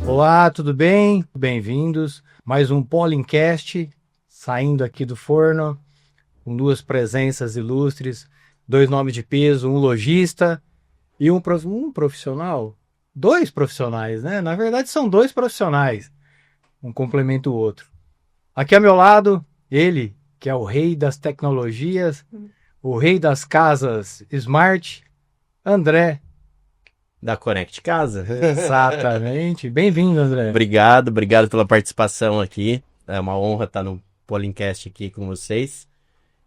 Olá, tudo bem? Bem-vindos. Mais um Polincast, saindo aqui do forno, com duas presenças ilustres, dois nomes de peso, um lojista e um profissional. Dois profissionais, né? Na verdade, são dois profissionais. Um complementa o outro. Aqui ao meu lado, ele, que é o rei das tecnologias, o rei das casas Smart, André. Da Connect Casa. Exatamente. Bem-vindo, André. Obrigado pela participação aqui. É uma honra estar no Polincast aqui com vocês.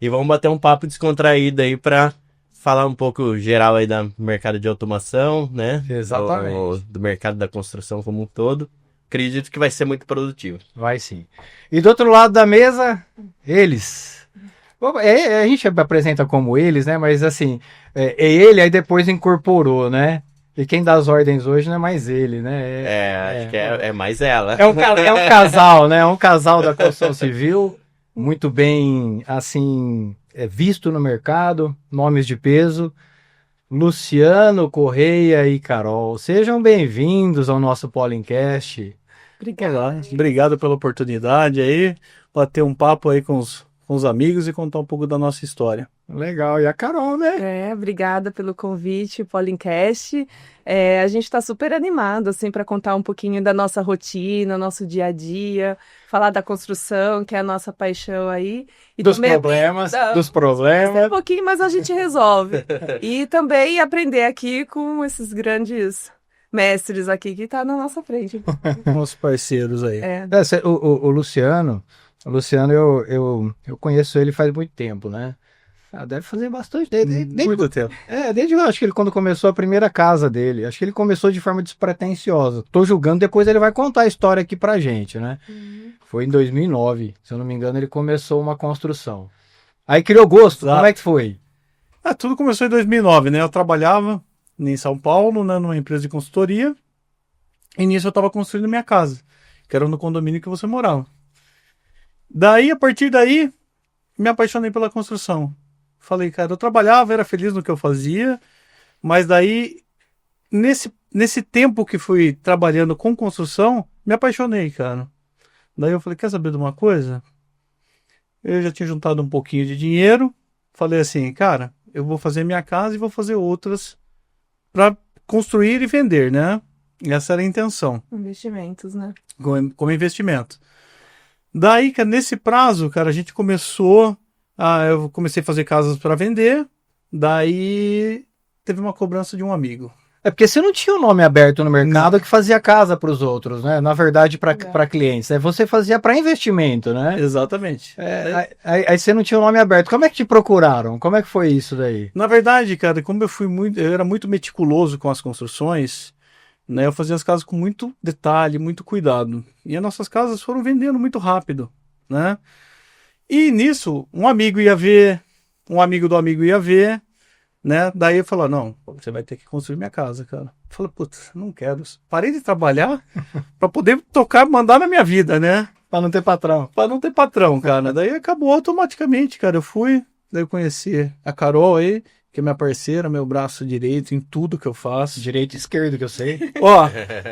E vamos bater um papo descontraído aí para falar um pouco geral aí do mercado de automação, né? Exatamente. Do mercado da construção como um todo. Acredito que vai ser muito produtivo. Vai sim. E do outro lado da mesa, eles. A gente apresenta como eles, né? Mas assim, é ele, aí depois incorporou, né? E quem dá as ordens hoje não é mais ele, né? Acho que é mais ela. É um casal, né? É um casal da construção civil, muito bem, assim, visto no mercado, nomes de peso. Luciano Correia e Carol, sejam bem-vindos ao nosso Polincast. Obrigado pela oportunidade aí, bater um papo aí com os amigos e contar um pouco da nossa história. Legal, e a Carol, né? Obrigada pelo convite, Polincast. A gente está super animado assim, para contar um pouquinho da nossa rotina, nosso dia a dia, falar da construção, que é a nossa paixão aí. E Dos também problemas. Um pouquinho, mas a gente resolve. E também aprender aqui com esses grandes mestres aqui que tá na nossa frente. Nossos parceiros aí. O Luciano, eu conheço ele faz muito tempo, né? Deve fazer bastante. Muito tempo. Desde acho que ele quando começou a primeira casa dele. Acho que ele começou de forma despretensiosa. Tô julgando, depois ele vai contar a história aqui pra gente, né? Foi em 2009, se eu não me engano, ele começou uma construção. Aí criou gosto. Exato. Como é que foi? Tudo começou em 2009, né? Eu trabalhava em São Paulo, né, numa empresa de consultoria. E nisso eu estava construindo minha casa, que era no condomínio que você morava. Daí, a partir daí, me apaixonei pela construção. Falei, cara, eu trabalhava, era feliz no que eu fazia, mas daí, nesse tempo que fui trabalhando com construção, me apaixonei, cara. Daí eu falei, quer saber de uma coisa? Eu já tinha juntado um pouquinho de dinheiro, falei assim, cara, eu vou fazer minha casa e vou fazer outras para construir e vender, né? Essa era a intenção. Investimentos, né? Como investimento. Daí, cara, nesse prazo, cara, a gente começou... eu comecei a fazer casas para vender, daí teve uma cobrança de um amigo. É porque você não tinha o nome aberto no mercado que fazia casa para os outros, né? Na verdade, para clientes. Você fazia para investimento, né? Exatamente. Aí você não tinha o nome aberto. Como é que te procuraram? Como é que foi isso daí? Na verdade, cara, como eu era muito meticuloso com as construções, né? Eu fazia as casas com muito detalhe, muito cuidado. E as nossas casas foram vendendo muito rápido, né? E nisso, um amigo ia ver, um amigo do amigo ia ver, né? Daí eu falei, não, você vai ter que construir minha casa, cara. Eu falei, putz, não quero. Parei de trabalhar para poder tocar, mandar na minha vida, né? Para não ter patrão. Para não ter patrão, cara. Daí acabou automaticamente, cara. Eu fui, daí eu conheci a Carol aí, que é minha parceira, meu braço direito em tudo que eu faço. Direito e esquerdo, que eu sei. Ó,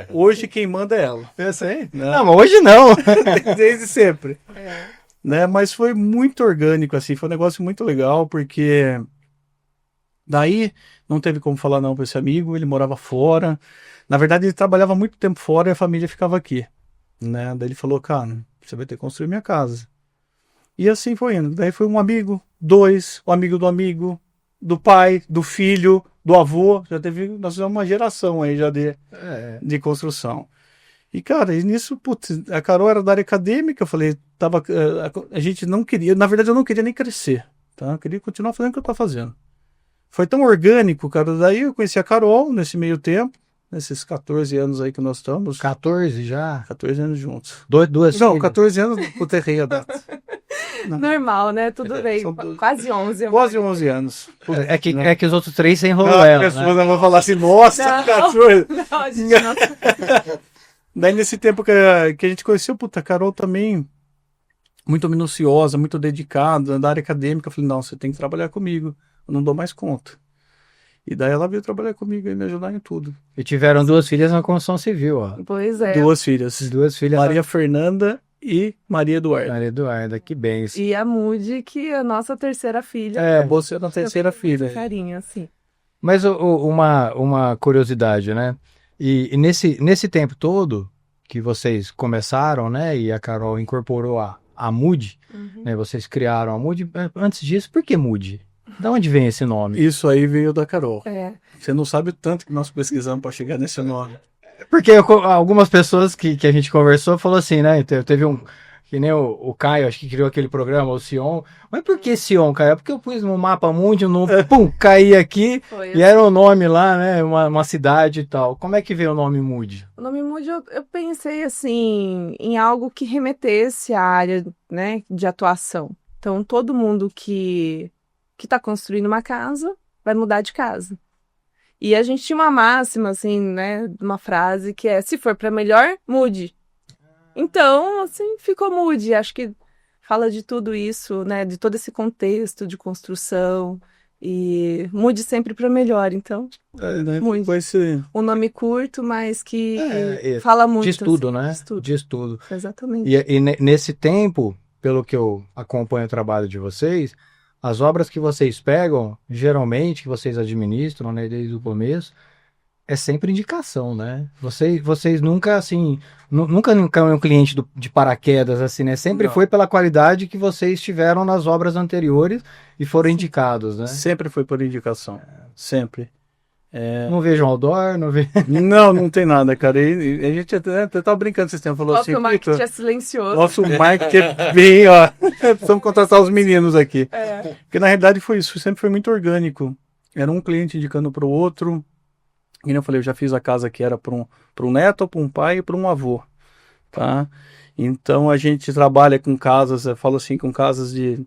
hoje quem manda é ela. Eu sei. Né? Não, mas hoje não. Desde sempre. Né? Mas foi muito orgânico, assim, foi um negócio muito legal, porque daí não teve como falar não para esse amigo, ele morava fora. Na verdade, ele trabalhava muito tempo fora e a família ficava aqui. Né? Daí ele falou, cara, você vai ter que construir minha casa. E assim foi indo. Daí foi um amigo, dois, o amigo, do pai, do filho, do avô. Nós fizemos uma geração aí já de construção. E, cara, nisso, putz, a Carol era da área acadêmica, eu falei, a gente não queria, na verdade eu não queria nem crescer, tá? Eu queria continuar fazendo o que eu estava fazendo. Foi tão orgânico, cara, daí eu conheci a Carol nesse meio tempo, nesses 14 anos aí que nós estamos. 14 já? 14 anos juntos. Duas Não, filhas. 14 anos, eu errei a data. Normal, né? Tudo bem. Quase 11. Quase 11 anos. É que os outros 3 você enrolou ela, as pessoas vão falar assim, nossa, 14. Não, a gente não... Daí nesse tempo que a gente conheceu, puta, a Carol também muito minuciosa, muito dedicada, da área acadêmica. Eu falei, não, você tem que trabalhar comigo, eu não dou mais conta. E daí ela veio trabalhar comigo e me ajudar em tudo. E tiveram 2 filhas na construção civil, ó. Pois é. 2 filhas, 2 filhas. Maria Fernanda e Maria Eduarda. Maria Eduarda, que bens. E a Moody, que é a nossa terceira filha. Acabou sendo a terceira filha. Carinho, assim. Mas uma curiosidade, né? E nesse tempo todo que vocês começaram, né? E a Carol incorporou a Moody, né? Vocês criaram a Moody. Antes disso, por que Moody? De onde vem esse nome? Isso aí veio da Carol. É. Você não sabe o tanto que nós pesquisamos para chegar nesse nome. Porque algumas pessoas que a gente conversou falou assim, né? Teve um. Que nem o Caio, acho que criou aquele programa, o Sion. Mas por que Sion, Caio? É porque eu pus no mapa mundi, pum, caí aqui Foi. e era o nome lá, né? Uma cidade e tal. Como é que veio o nome Moody? O nome Moody, eu pensei assim, em algo que remetesse à área, né, de atuação. Então, todo mundo que está construindo uma casa vai mudar de casa. E a gente tinha uma máxima, assim, né, uma frase que é: se for para melhor, mude. Então, assim, ficou Moody. Acho que fala de tudo isso, né, de todo esse contexto de construção. E mude sempre para melhor, então. Né? Muito. Foi esse... Um nome curto, mas que É, fala muito. Diz tudo, assim, né? diz tudo. Diz tudo. Exatamente. E nesse tempo, pelo que eu acompanho o trabalho de vocês, as obras que vocês pegam, geralmente, que vocês administram, né, desde o começo, é sempre indicação, né? Vocês nunca, assim, nunca é um cliente de paraquedas, assim, né? Sempre Não. foi pela qualidade que vocês tiveram nas obras anteriores e foram indicados, né? Sempre foi por indicação. Sempre. Não vejo outdoor, não vejo... Não tem nada, cara. E a gente até tava brincando esse tempo. Falou assim, O marketing Vitor, é silencioso. nosso marketing é bem, ó. Precisamos contratar os meninos aqui. É. Porque na realidade foi isso. Sempre foi muito orgânico. Era um cliente indicando para o outro. E eu falei, eu já fiz a casa que era para um neto, para um pai e para um avô, tá? Então a gente trabalha com casas, eu falo assim, com casas de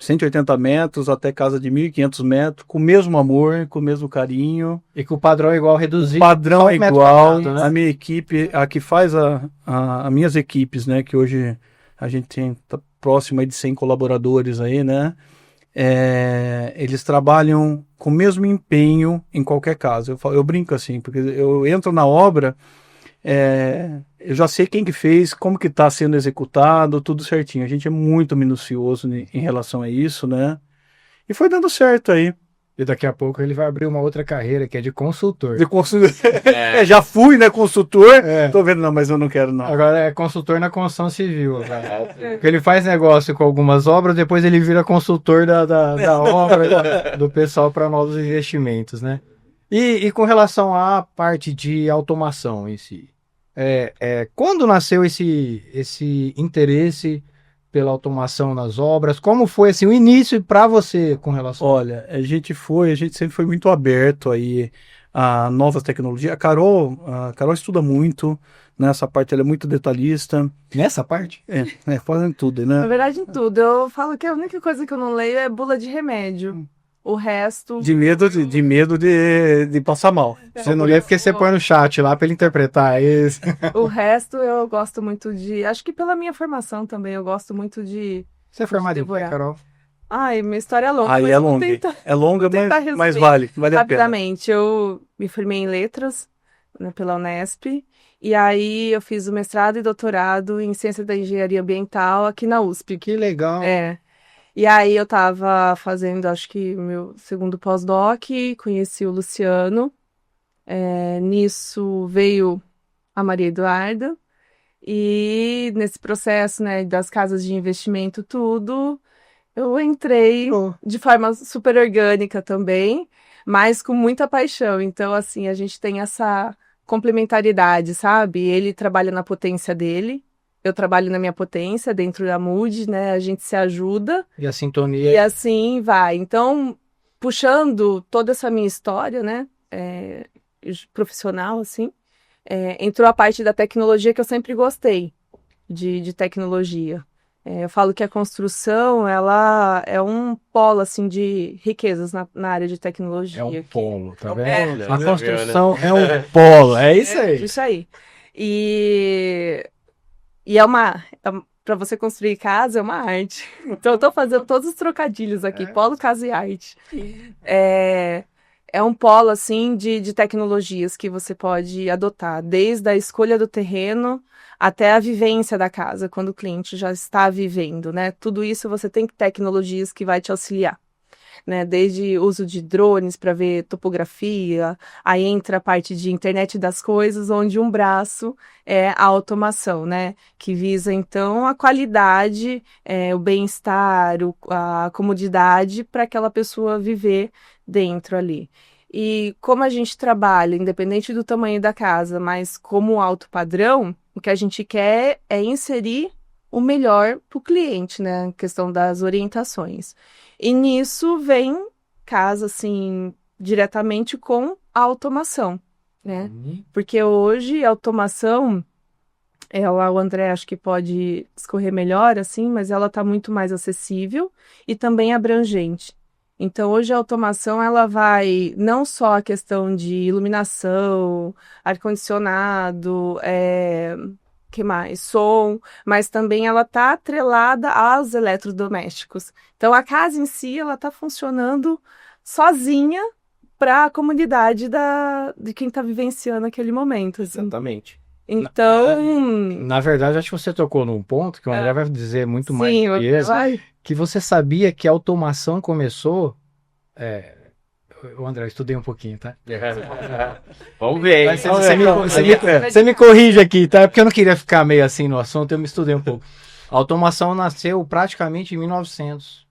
180 metros até casa de 1.500 metros, com o mesmo amor, com o mesmo carinho. E que o padrão é igual, reduzido. O padrão só é um metro igual. quadrado, né? A minha equipe, a que faz as minhas equipes, né? Que hoje a gente tá próximo aí de 100 colaboradores aí, né? Eles trabalham com o mesmo empenho em qualquer caso. Eu brinco assim, porque eu entro na obra, eu já sei quem que fez, como que está sendo executado, tudo certinho. A gente é muito minucioso em relação a isso, né? E foi dando certo aí. E daqui a pouco ele vai abrir uma outra carreira, que é de consultor. Já fui, né, consultor. É. Tô vendo, não, mas eu não quero, não. Agora é consultor na construção civil. Cara. Porque ele faz negócio com algumas obras, depois ele vira consultor da obra, do pessoal para novos investimentos, né? E com relação à parte de automação em si, quando nasceu esse interesse pela automação nas obras? Como foi assim, o início para você com relação? Olha, a gente sempre foi muito aberto aí a novas tecnologias. A Carol estuda muito nessa parte, ela é muito detalhista. Nessa parte? Fazem tudo, Na né? verdade, em tudo. Eu falo que a única coisa que eu não leio é bula de remédio. O resto. De medo de passar mal. Você não lê porque você põe no chat lá para ele interpretar isso. O resto eu gosto muito de. Acho que pela minha formação também, eu gosto muito de. Você é formado em quê, devorar. Carol? Ai, minha história é longa. Aí mas é eu vou longa. tentar É longa, tentar mas resumir vale a pena. rapidamente. Eu me formei em letras, né, pela Unesp. E aí eu fiz o mestrado e doutorado em ciência da engenharia ambiental aqui na USP. Que legal. E aí eu tava fazendo, acho que meu segundo pós-doc, conheci o Luciano. Nisso veio a Maria Eduarda. E nesse processo, né, das casas de investimento, tudo, eu entrei de forma super orgânica também, mas com muita paixão. Então, assim, a gente tem essa complementaridade, sabe? Ele trabalha na potência dele, eu trabalho na minha potência dentro da Moody, né? A gente se ajuda. E a sintonia. E assim vai. Então, puxando toda essa minha história, né? Profissional, assim, entrou a parte da tecnologia que eu sempre gostei de tecnologia. Eu falo que a construção, ela é um polo, assim, de riquezas na área de tecnologia. É um polo, tá É um vendo? polo, A né? construção é um polo, é isso aí. Isso aí. E é para você construir casa é uma arte. Então eu tô fazendo todos os trocadilhos aqui, polo, casa e arte. É um polo, assim, de tecnologias que você pode adotar, desde a escolha do terreno até a vivência da casa, quando o cliente já está vivendo, né? Tudo isso você tem tecnologias que vai te auxiliar, né? Desde uso de drones para ver topografia, aí entra a parte de internet das coisas, onde um braço é a automação, né? Que visa, então, a qualidade, o bem-estar, a comodidade para aquela pessoa viver dentro ali. E como a gente trabalha, independente do tamanho da casa, mas como alto padrão, o que a gente quer é inserir o melhor para o cliente, né? A questão das orientações. E nisso vem casa, assim, diretamente com a automação, né? Porque hoje a automação, o André acho que pode escorrer melhor, assim, mas ela está muito mais acessível e também abrangente. Então, hoje a automação, ela vai não só a questão de iluminação, ar-condicionado, que mais? Som, mas também ela está atrelada aos eletrodomésticos. Então, a casa em si, ela está funcionando sozinha para a comunidade de quem está vivenciando aquele momento. Assim. Exatamente. Então... Na verdade, acho que você tocou num ponto que o André vai dizer muito mais Sim, que esse, que você sabia que a automação começou... O André, eu estudei um pouquinho, tá? Vamos ver. Mas você me corrige aqui, tá? Porque eu não queria ficar meio assim no assunto, eu me estudei um pouco. A automação nasceu praticamente em 1900,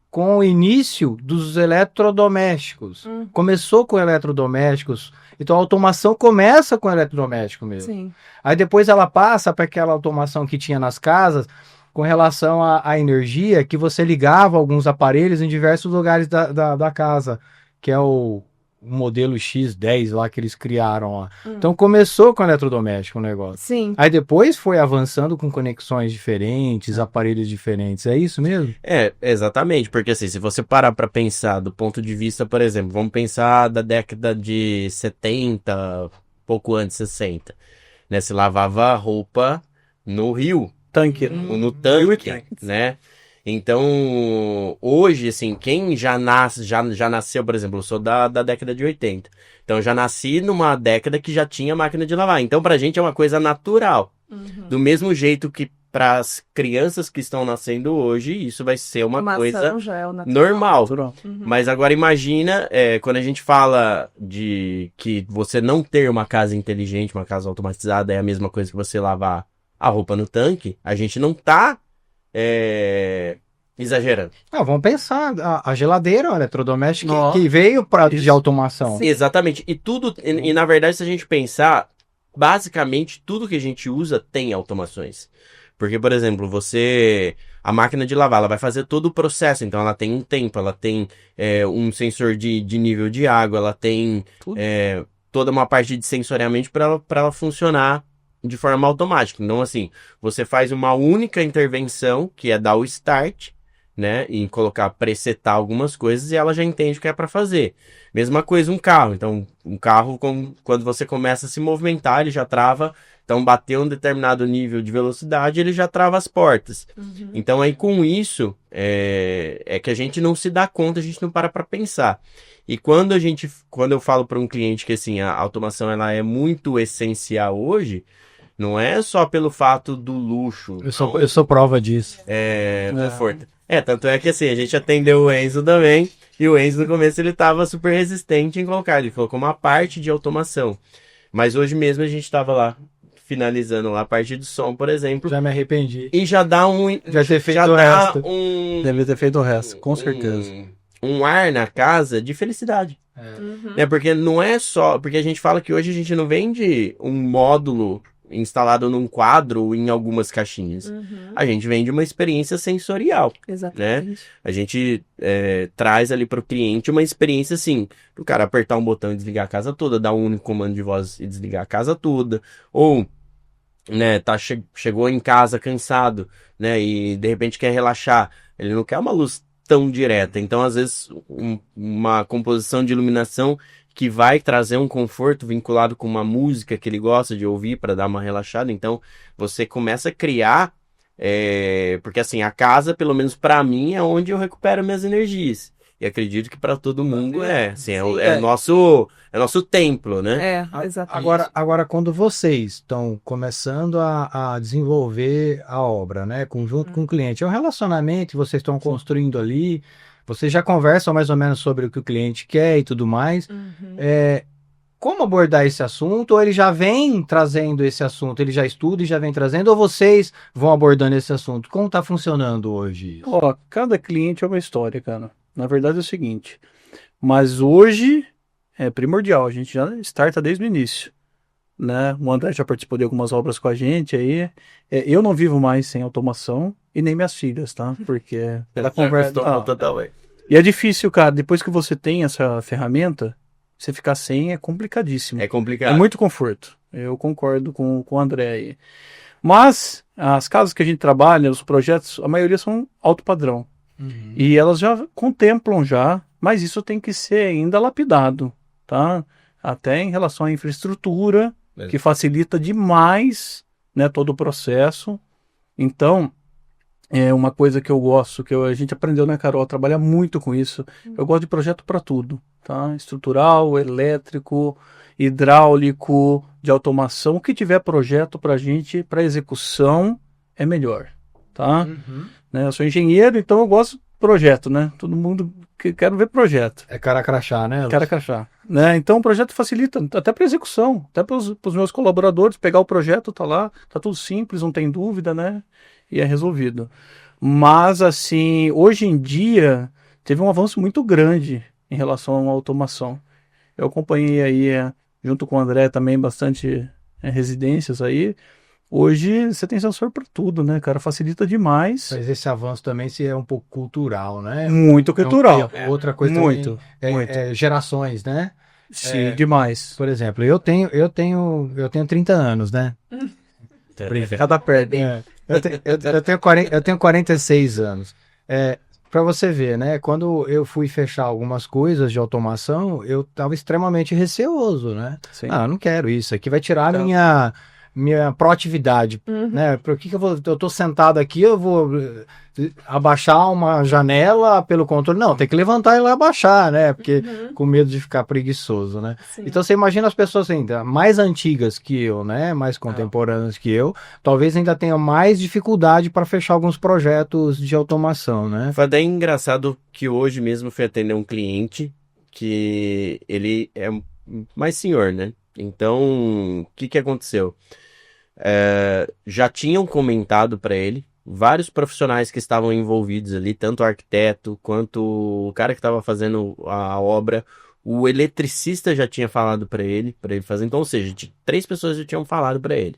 com o início dos eletrodomésticos. Começou com eletrodomésticos, então a automação começa com eletrodoméstico mesmo. Sim. Aí depois ela passa para aquela automação que tinha nas casas, com relação à energia, que você ligava alguns aparelhos em diversos lugares da casa, que é o modelo X10 lá que eles criaram lá. Então começou com eletrodoméstico o negócio. Sim. Aí depois foi avançando com conexões diferentes, aparelhos diferentes. É isso mesmo? Exatamente, porque assim, se você parar para pensar do ponto de vista, por exemplo, vamos pensar da década de 70, pouco antes de 60, né? Se lavava roupa no rio. No tanque, né? Então, hoje, assim, quem já nasceu, por exemplo, eu sou da década de 80. Então, eu já nasci numa década que já tinha máquina de lavar. Então, pra gente é uma coisa natural. Do mesmo jeito que para as crianças que estão nascendo hoje, isso vai ser uma coisa normal. Mas agora imagina, quando a gente fala de que você não ter uma casa inteligente, uma casa automatizada, é a mesma coisa que você lavar a roupa no tanque, a gente não tá exagerando. Vamos pensar, a geladeira, o eletrodoméstico que veio de automação. Sim. Exatamente, e na verdade se a gente pensar, basicamente tudo que a gente usa tem automações. Porque, por exemplo, a máquina de lavar, ela vai fazer todo o processo, então ela tem um tempo, ela tem um sensor de nível de água, ela tem toda uma parte de sensoriamento para ela funcionar de forma automática. Então, assim, você faz uma única intervenção, que é dar o start, né, e presetar algumas coisas, e ela já entende o que é para fazer. Mesma coisa um carro. Então, um carro, quando você começa a se movimentar, ele já trava. Então, bateu um determinado nível de velocidade, ele já trava as portas. Então, aí com isso, é que a gente não se dá conta, a gente não para pensar. E quando eu falo para um cliente que, assim, a automação ela é muito essencial hoje, não é só pelo fato do luxo. Eu sou prova disso. Conforto. Tanto é que assim, a gente atendeu o Enzo também, e o Enzo no começo ele tava super resistente em colocar, ele colocou uma parte de automação. Mas hoje mesmo a gente tava lá, finalizando lá a parte do som, por exemplo. Já me arrependi. E já dá Já ter feito o resto. Deve ter feito o resto, com certeza. Um ar na casa de felicidade. Porque não é só... Porque a gente fala que hoje a gente não vende um módulo instalado num quadro ou em algumas caixinhas. A gente vende uma experiência sensorial. Exatamente. Né? A gente traz ali para o cliente uma experiência assim, do cara apertar um botão e desligar a casa toda, dar um único comando de voz e desligar a casa toda, ou né, chegou em casa cansado, né, e de repente quer relaxar, ele não quer uma luz tão direta, então às vezes uma composição de iluminação que vai trazer um conforto vinculado com uma música que ele gosta de ouvir para dar uma relaxada. Então, você começa a criar Porque assim, a casa, pelo menos pra mim, é onde eu recupero minhas energias. E acredito que pra todo mundo assim, Sim. é nosso templo, né? Exatamente. Agora, quando vocês estão começando a desenvolver a obra, né, junto com o cliente, é um relacionamento que vocês estão construindo ali, vocês já conversam mais ou menos sobre o que o cliente quer e tudo mais. Uhum. Como abordar esse assunto? Ou ele já vem trazendo esse assunto, ele já estuda e já vem trazendo, ou vocês vão abordando esse assunto? Como está funcionando hoje isso? Ó, cada cliente é uma história, cara. Na verdade é o seguinte, mas hoje é primordial, a gente já starta desde o início, né? O André já participou de algumas obras com a gente aí. Eu não vivo mais sem automação e nem minhas filhas, tá? Porque ela conversa. E é difícil, cara, depois que você tem essa ferramenta, você ficar sem é complicadíssimo. É É complicado. muito conforto. Eu concordo com o André aí. Mas as casas que a gente trabalha, os projetos, a maioria são alto padrão. E elas já contemplam já, mas isso tem que ser ainda lapidado, tá? Até em relação à infraestrutura, que facilita demais, né, todo o processo. Então, é uma coisa que eu gosto, a gente aprendeu, né, Carol, a trabalhar muito com isso. Eu gosto de projeto para tudo, tá? Estrutural, elétrico, hidráulico, de automação. O que tiver projeto para gente, para execução, é melhor, tá? Né, eu sou engenheiro, então eu gosto de projeto, né? Todo mundo quer ver projeto. É cara crachá, né? Cara crachá, né? Então o projeto facilita até para execução, até para os meus colaboradores pegar o projeto, tá lá, tá tudo simples, não tem dúvida, né? E é resolvido. Mas assim, hoje em dia teve um avanço muito grande em relação à automação. Eu acompanhei aí, junto com o André também, bastante residências aí. Hoje você tem sensor para tudo, né, cara? Facilita demais. Mas esse avanço também se é um pouco cultural, né? Muito cultural. Outra coisa Muito, também muito. é gerações, né? Sim, demais. Por exemplo, eu tenho 30 anos, né? Cada perna. Eu tenho 46 anos. Para você ver, né? Quando eu fui fechar algumas coisas de automação, eu estava extremamente receoso, né? Sim. Ah, eu não quero isso. Aqui vai tirar Então. minha proatividade, né? Por que eu tô sentado aqui, eu vou abaixar uma janela pelo controle? Não, tem que levantar e lá abaixar, né? Porque com medo de ficar preguiçoso, né? Sim. Então você imagina as pessoas ainda mais antigas que eu, né? Mais contemporâneas que eu, talvez ainda tenham mais dificuldade para fechar alguns projetos de automação, né? Foi até engraçado que hoje mesmo fui atender um cliente que ele é mais senhor, né? Então, o que aconteceu? Já tinham comentado para ele, vários profissionais que estavam envolvidos ali, tanto o arquiteto quanto o cara que estava fazendo a obra, o eletricista já tinha falado para ele fazer. Então, ou seja, 3 pessoas já tinham falado para ele.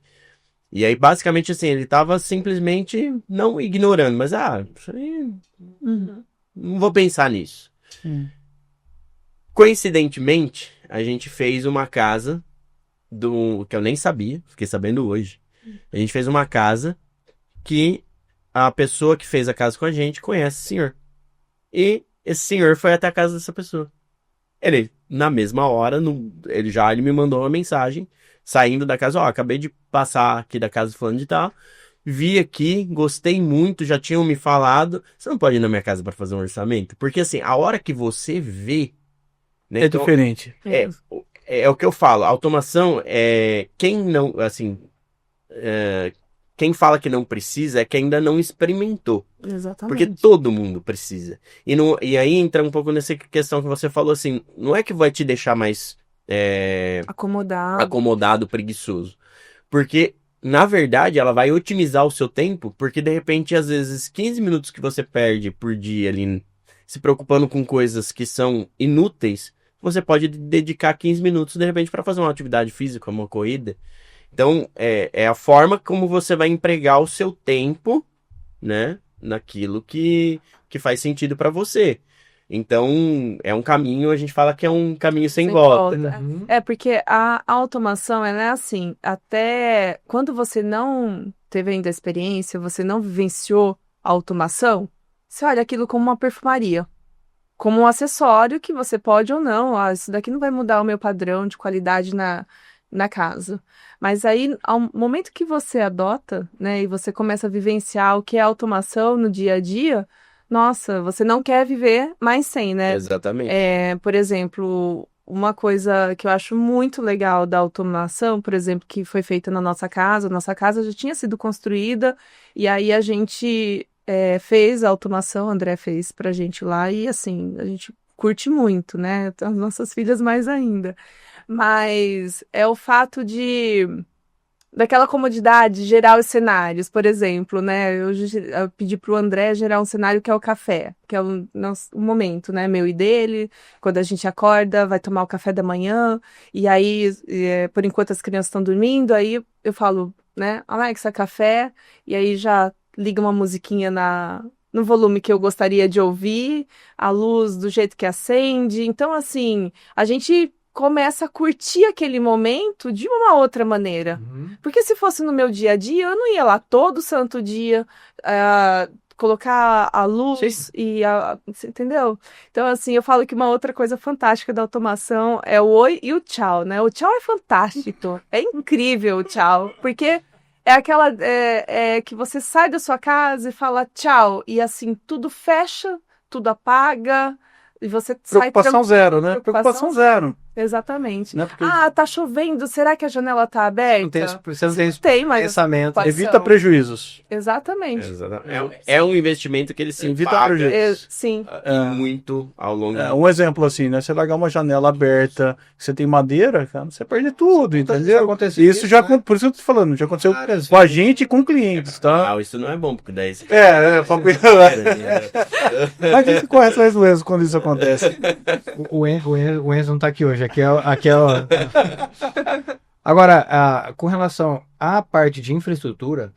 E aí, basicamente, assim, ele tava simplesmente não ignorando, mas, isso aí, não vou pensar nisso. Coincidentemente, a gente fez uma casa que eu nem sabia, fiquei sabendo hoje. A gente fez uma casa que a pessoa que fez a casa com a gente conhece o senhor. E esse senhor foi até a casa dessa pessoa. Ele, na mesma hora, ele me mandou uma mensagem, saindo da casa, acabei de passar aqui da casa fulano de tal, vi aqui, gostei muito, já tinham me falado, você não pode ir na minha casa para fazer um orçamento? Porque assim, a hora que você vê, né, É diferente. É o que eu falo, a automação quem não, assim, quem fala que não precisa é quem ainda não experimentou. Exatamente. Porque todo mundo precisa. E aí entra um pouco nessa questão que você falou assim, não é que vai te deixar mais acomodado, preguiçoso. Porque, na verdade, ela vai otimizar o seu tempo, porque de repente, às vezes, 15 minutos que você perde por dia ali, se preocupando com coisas que são inúteis, você pode dedicar 15 minutos, de repente, para fazer uma atividade física, uma corrida. Então, é a forma como você vai empregar o seu tempo, né, naquilo que faz sentido para você. Então, é um caminho, a gente fala que é um caminho sem volta. Porque a automação, ela é assim, até quando você não teve ainda a experiência, você não vivenciou a automação, você olha aquilo como uma perfumaria, como um acessório que você pode ou não, isso daqui não vai mudar o meu padrão de qualidade na casa. Mas aí, ao momento que você adota, né, e você começa a vivenciar o que é automação no dia a dia, nossa, você não quer viver mais sem, né? Exatamente. Por exemplo, uma coisa que eu acho muito legal da automação, por exemplo, que foi feita na nossa casa já tinha sido construída, e aí a gente fez a automação, o André fez pra gente lá, e assim, a gente curte muito, né? As nossas filhas mais ainda. Mas é o fato daquela comodidade, gerar os cenários, por exemplo, né? Eu pedi pro André gerar um cenário que é o café, que é o momento, né? Meu e dele, quando a gente acorda, vai tomar o café da manhã, e aí, por enquanto as crianças estão dormindo, aí eu falo, né? Alexa, café, e aí já liga uma musiquinha no volume que eu gostaria de ouvir, a luz do jeito que acende. Então, assim, a gente começa a curtir aquele momento de uma outra maneira. Porque se fosse no meu dia a dia, eu não ia lá todo santo dia colocar a luz você entendeu? Então, assim, eu falo que uma outra coisa fantástica da automação é o oi e o tchau, né? O tchau é fantástico, é incrível o tchau, porque é aquela que você sai da sua casa e fala tchau, e assim, tudo fecha, tudo apaga, e você sai Preocupação zero, né? Preocupação Preocupação zero. Exatamente. Né? Porque Tá chovendo, será que a janela tá aberta? Você não tem esse Tem, mas pensamento. pode evita ser. prejuízos. Exatamente. É um investimento que ele se Evita paga prejuízos. Sim. muito ao longo do Um exemplo assim, né? Você largar uma janela aberta, você tem madeira, cara, você perde tudo, entendeu? Já aconteceu Isso já, né? por isso que eu tô te falando, já aconteceu Várias com a gente e com clientes, tá? Isso não é bom, porque daí você... Mas a gente corre atrás do Enzo quando isso acontece. O Enzo não tá aqui hoje. Aqui é Agora, com relação à parte de infraestrutura,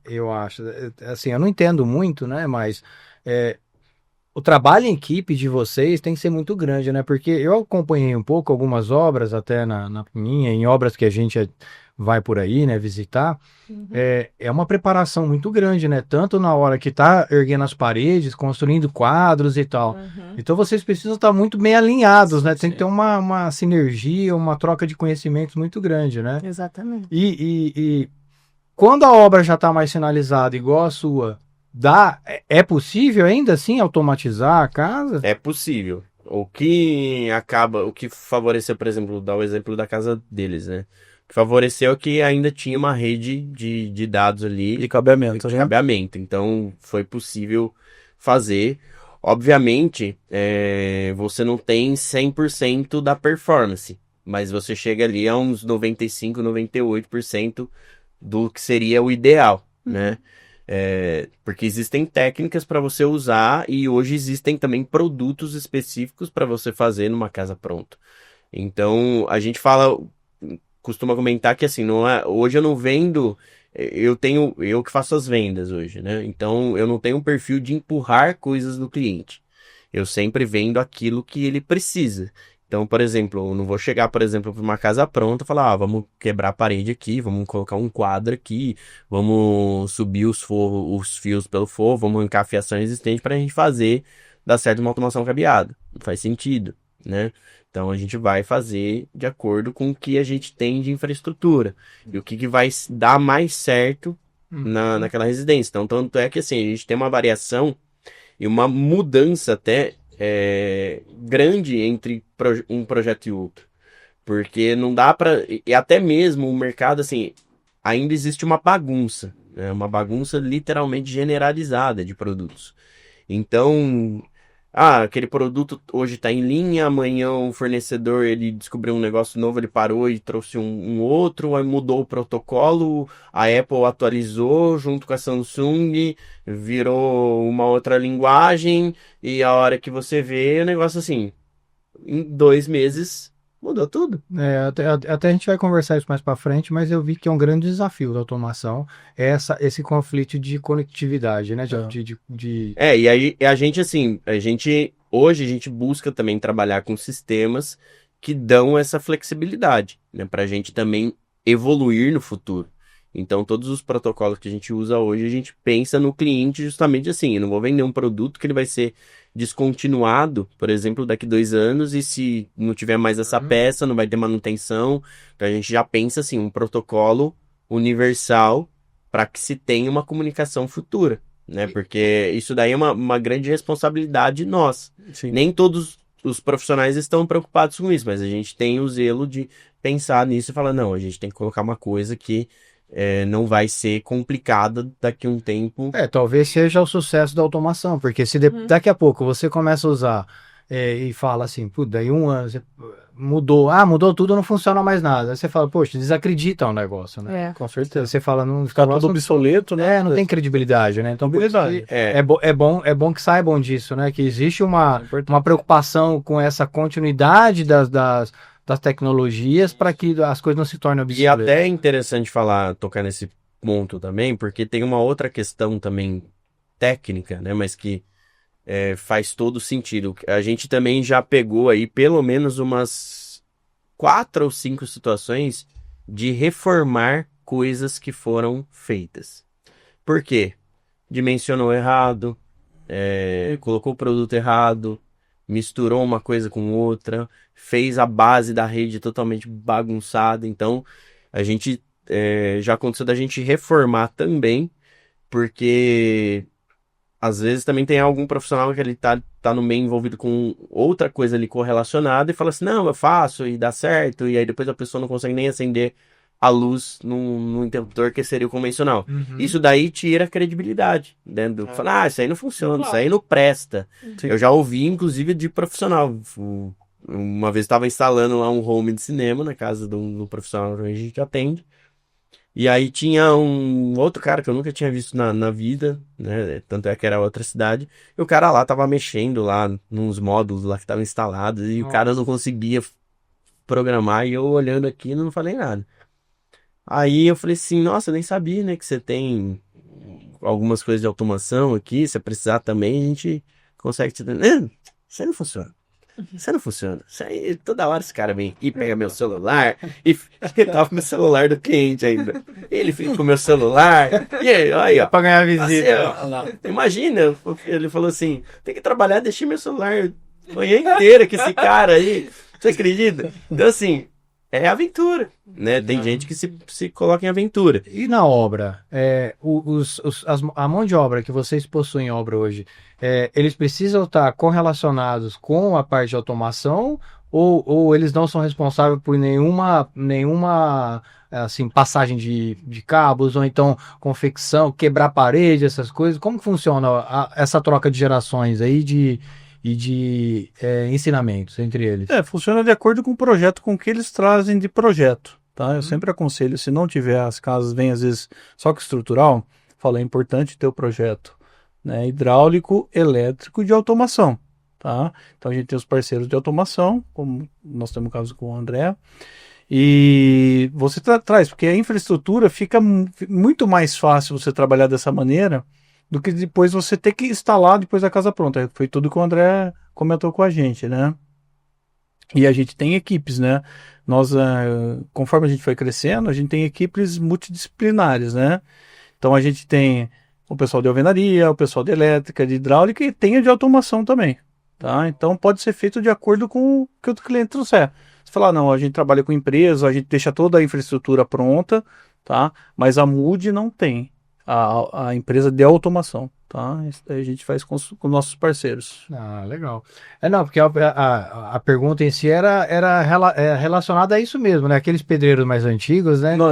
eu acho, assim, eu não entendo muito, né? Mas o trabalho em equipe de vocês tem que ser muito grande, né? Porque eu acompanhei um pouco algumas obras, até na minha, em obras que a gente vai por aí, né? Visitar. É uma preparação muito grande, né? Tanto na hora que tá erguendo as paredes, construindo quadros e tal. Então vocês precisam estar muito bem alinhados, né? Tem que ter uma sinergia, uma troca de conhecimentos muito grande, né? Exatamente. E quando a obra já está mais finalizada, igual a sua, é possível ainda assim automatizar a casa? É possível. O que favoreceu, por exemplo, dar o exemplo da casa deles, né? O que favoreceu é que ainda tinha uma rede de dados ali. De cabeamento, de né? cabeamento. Então, foi possível fazer. Obviamente, você não tem 100% da performance, mas você chega ali a uns 95, 98% do que seria o ideal, né? Porque existem técnicas para você usar e hoje existem também produtos específicos para você fazer numa casa pronta. Então, a gente costuma comentar que assim, hoje eu não vendo, eu que faço as vendas hoje, né? Então, eu não tenho um perfil de empurrar coisas do cliente. Eu sempre vendo aquilo que ele precisa. Então, por exemplo, eu não vou chegar, por exemplo, para uma casa pronta e falar, vamos quebrar a parede aqui, vamos colocar um quadro aqui, vamos subir os fios pelo forro, vamos arrancar a fiação existente para a gente dar certo uma automação cabeada. Não faz sentido, né? Então, a gente vai fazer de acordo com o que a gente tem de infraestrutura e o que vai dar mais certo naquela residência. Então, tanto é que assim, a gente tem uma variação e uma mudança até grande entre um projeto e outro. Porque não dá para... E até mesmo o mercado, assim, ainda existe uma bagunça. Né? Uma bagunça literalmente generalizada de produtos. Então, aquele produto hoje está em linha, amanhã o fornecedor ele descobriu um negócio novo, ele parou e trouxe um outro, aí mudou o protocolo, a Apple atualizou junto com a Samsung, virou uma outra linguagem, e a hora que você vê o negócio assim, em 2 meses mudou tudo. Até a gente vai conversar isso mais para frente, mas eu vi que é um grande desafio da automação esse conflito de conectividade, né? E aí a gente assim, hoje a gente busca também trabalhar com sistemas que dão essa flexibilidade, né? Para a gente também evoluir no futuro. Então todos os protocolos que a gente usa hoje, a gente pensa no cliente justamente assim, eu não vou vender um produto que ele vai ser descontinuado, por exemplo, daqui 2 anos, e se não tiver mais essa peça, não vai ter manutenção. Então a gente já pensa assim, um protocolo universal para que se tenha uma comunicação futura, né? Porque isso daí é uma grande responsabilidade nossa. Sim. Nem todos os profissionais estão preocupados com isso, mas a gente tem o zelo de pensar nisso e falar, não, a gente tem que colocar uma coisa que não vai ser complicada daqui a um tempo. Talvez seja o sucesso da automação, porque se daqui a pouco você começa a usar e fala assim, pô, daí um ano você mudou tudo, não funciona mais nada. Aí você fala, poxa, desacredita o negócio, né? Com certeza. Você fala, não Ficar tudo obsoleto, né? não tem credibilidade, né? Então, Credibilidade. é bom que saibam disso, né? Que existe uma preocupação com essa continuidade das tecnologias para que as coisas não se tornem E obsoletas. até é interessante tocar nesse ponto também, porque tem uma outra questão também técnica, né? Mas que faz todo sentido. A gente também já pegou aí pelo menos umas 4 ou 5 situações de reformar coisas que foram feitas. Por quê? Dimensionou errado, colocou o produto errado, misturou uma coisa com outra, fez a base da rede totalmente bagunçada. Então, a gente já aconteceu da gente reformar também, porque às vezes também tem algum profissional que ele tá no meio envolvido com outra coisa ali correlacionada e fala assim, não, eu faço e dá certo, e aí depois a pessoa não consegue nem acender a luz no interruptor que seria o convencional. Isso daí tira a credibilidade, né? Fala, isso aí não funciona, isso aí não presta. Sim. Eu já ouvi, inclusive, de profissional. Uma vez estava instalando lá um home de cinema na casa do profissional que a gente atende. E aí tinha um outro cara que eu nunca tinha visto na vida, né? Tanto é que era outra cidade. E o cara lá tava mexendo lá nos módulos lá que estavam instalados. E o cara não conseguia programar. E eu olhando aqui não falei nada. Aí eu falei assim, nossa, eu nem sabia, né? Que você tem algumas coisas de automação aqui. Se precisar também, a gente consegue te... Isso aí não funciona. Isso aí não funciona. Isso aí, toda hora esse cara vem aqui, pega meu celular e tava com meu celular do cliente ainda. Ele fica com meu celular. E aí, ó. Pra ganhar visita. Assim, ó, imagina, ele falou assim: tem que trabalhar, deixei meu celular a manhã inteira com esse cara aí. Você acredita? Então, assim, é aventura, né? Tem gente que se coloca em aventura. E na obra, a mão de obra que vocês possuem em obra hoje, eles precisam estar correlacionados com a parte de automação ou eles não são responsáveis por nenhuma assim, passagem de cabos ou então confecção, quebrar parede, essas coisas? Como que funciona essa troca de gerações aí de ensinamentos entre eles? Funciona de acordo com o projeto, com o que eles trazem de projeto, tá? Eu sempre aconselho, se não tiver, as casas vêm às vezes só com estrutural, falo, é importante ter o projeto, né? Hidráulico, elétrico, de automação, tá? Então a gente tem os parceiros de automação, como nós temos o caso com o André, e você traz, porque a infraestrutura fica muito mais fácil você trabalhar dessa maneira do que depois você ter que instalar depois da casa pronta. Foi tudo que o André comentou com a gente, né? E a gente tem equipes, né? Nós, conforme a gente foi crescendo, a gente tem equipes multidisciplinares, né? Então a gente tem o pessoal de alvenaria, o pessoal de elétrica, de hidráulica e tem a de automação também, tá? Então pode ser feito de acordo com o que o cliente trouxer. Você falar, não, a gente trabalha com empresa, a gente deixa toda a infraestrutura pronta, tá? Mas a MUD não tem. A empresa de automação, tá? Isso daí a gente faz com nossos parceiros. Ah, legal. Não, porque a pergunta em si era relacionada a isso mesmo, né? Aqueles pedreiros mais antigos, né? Não,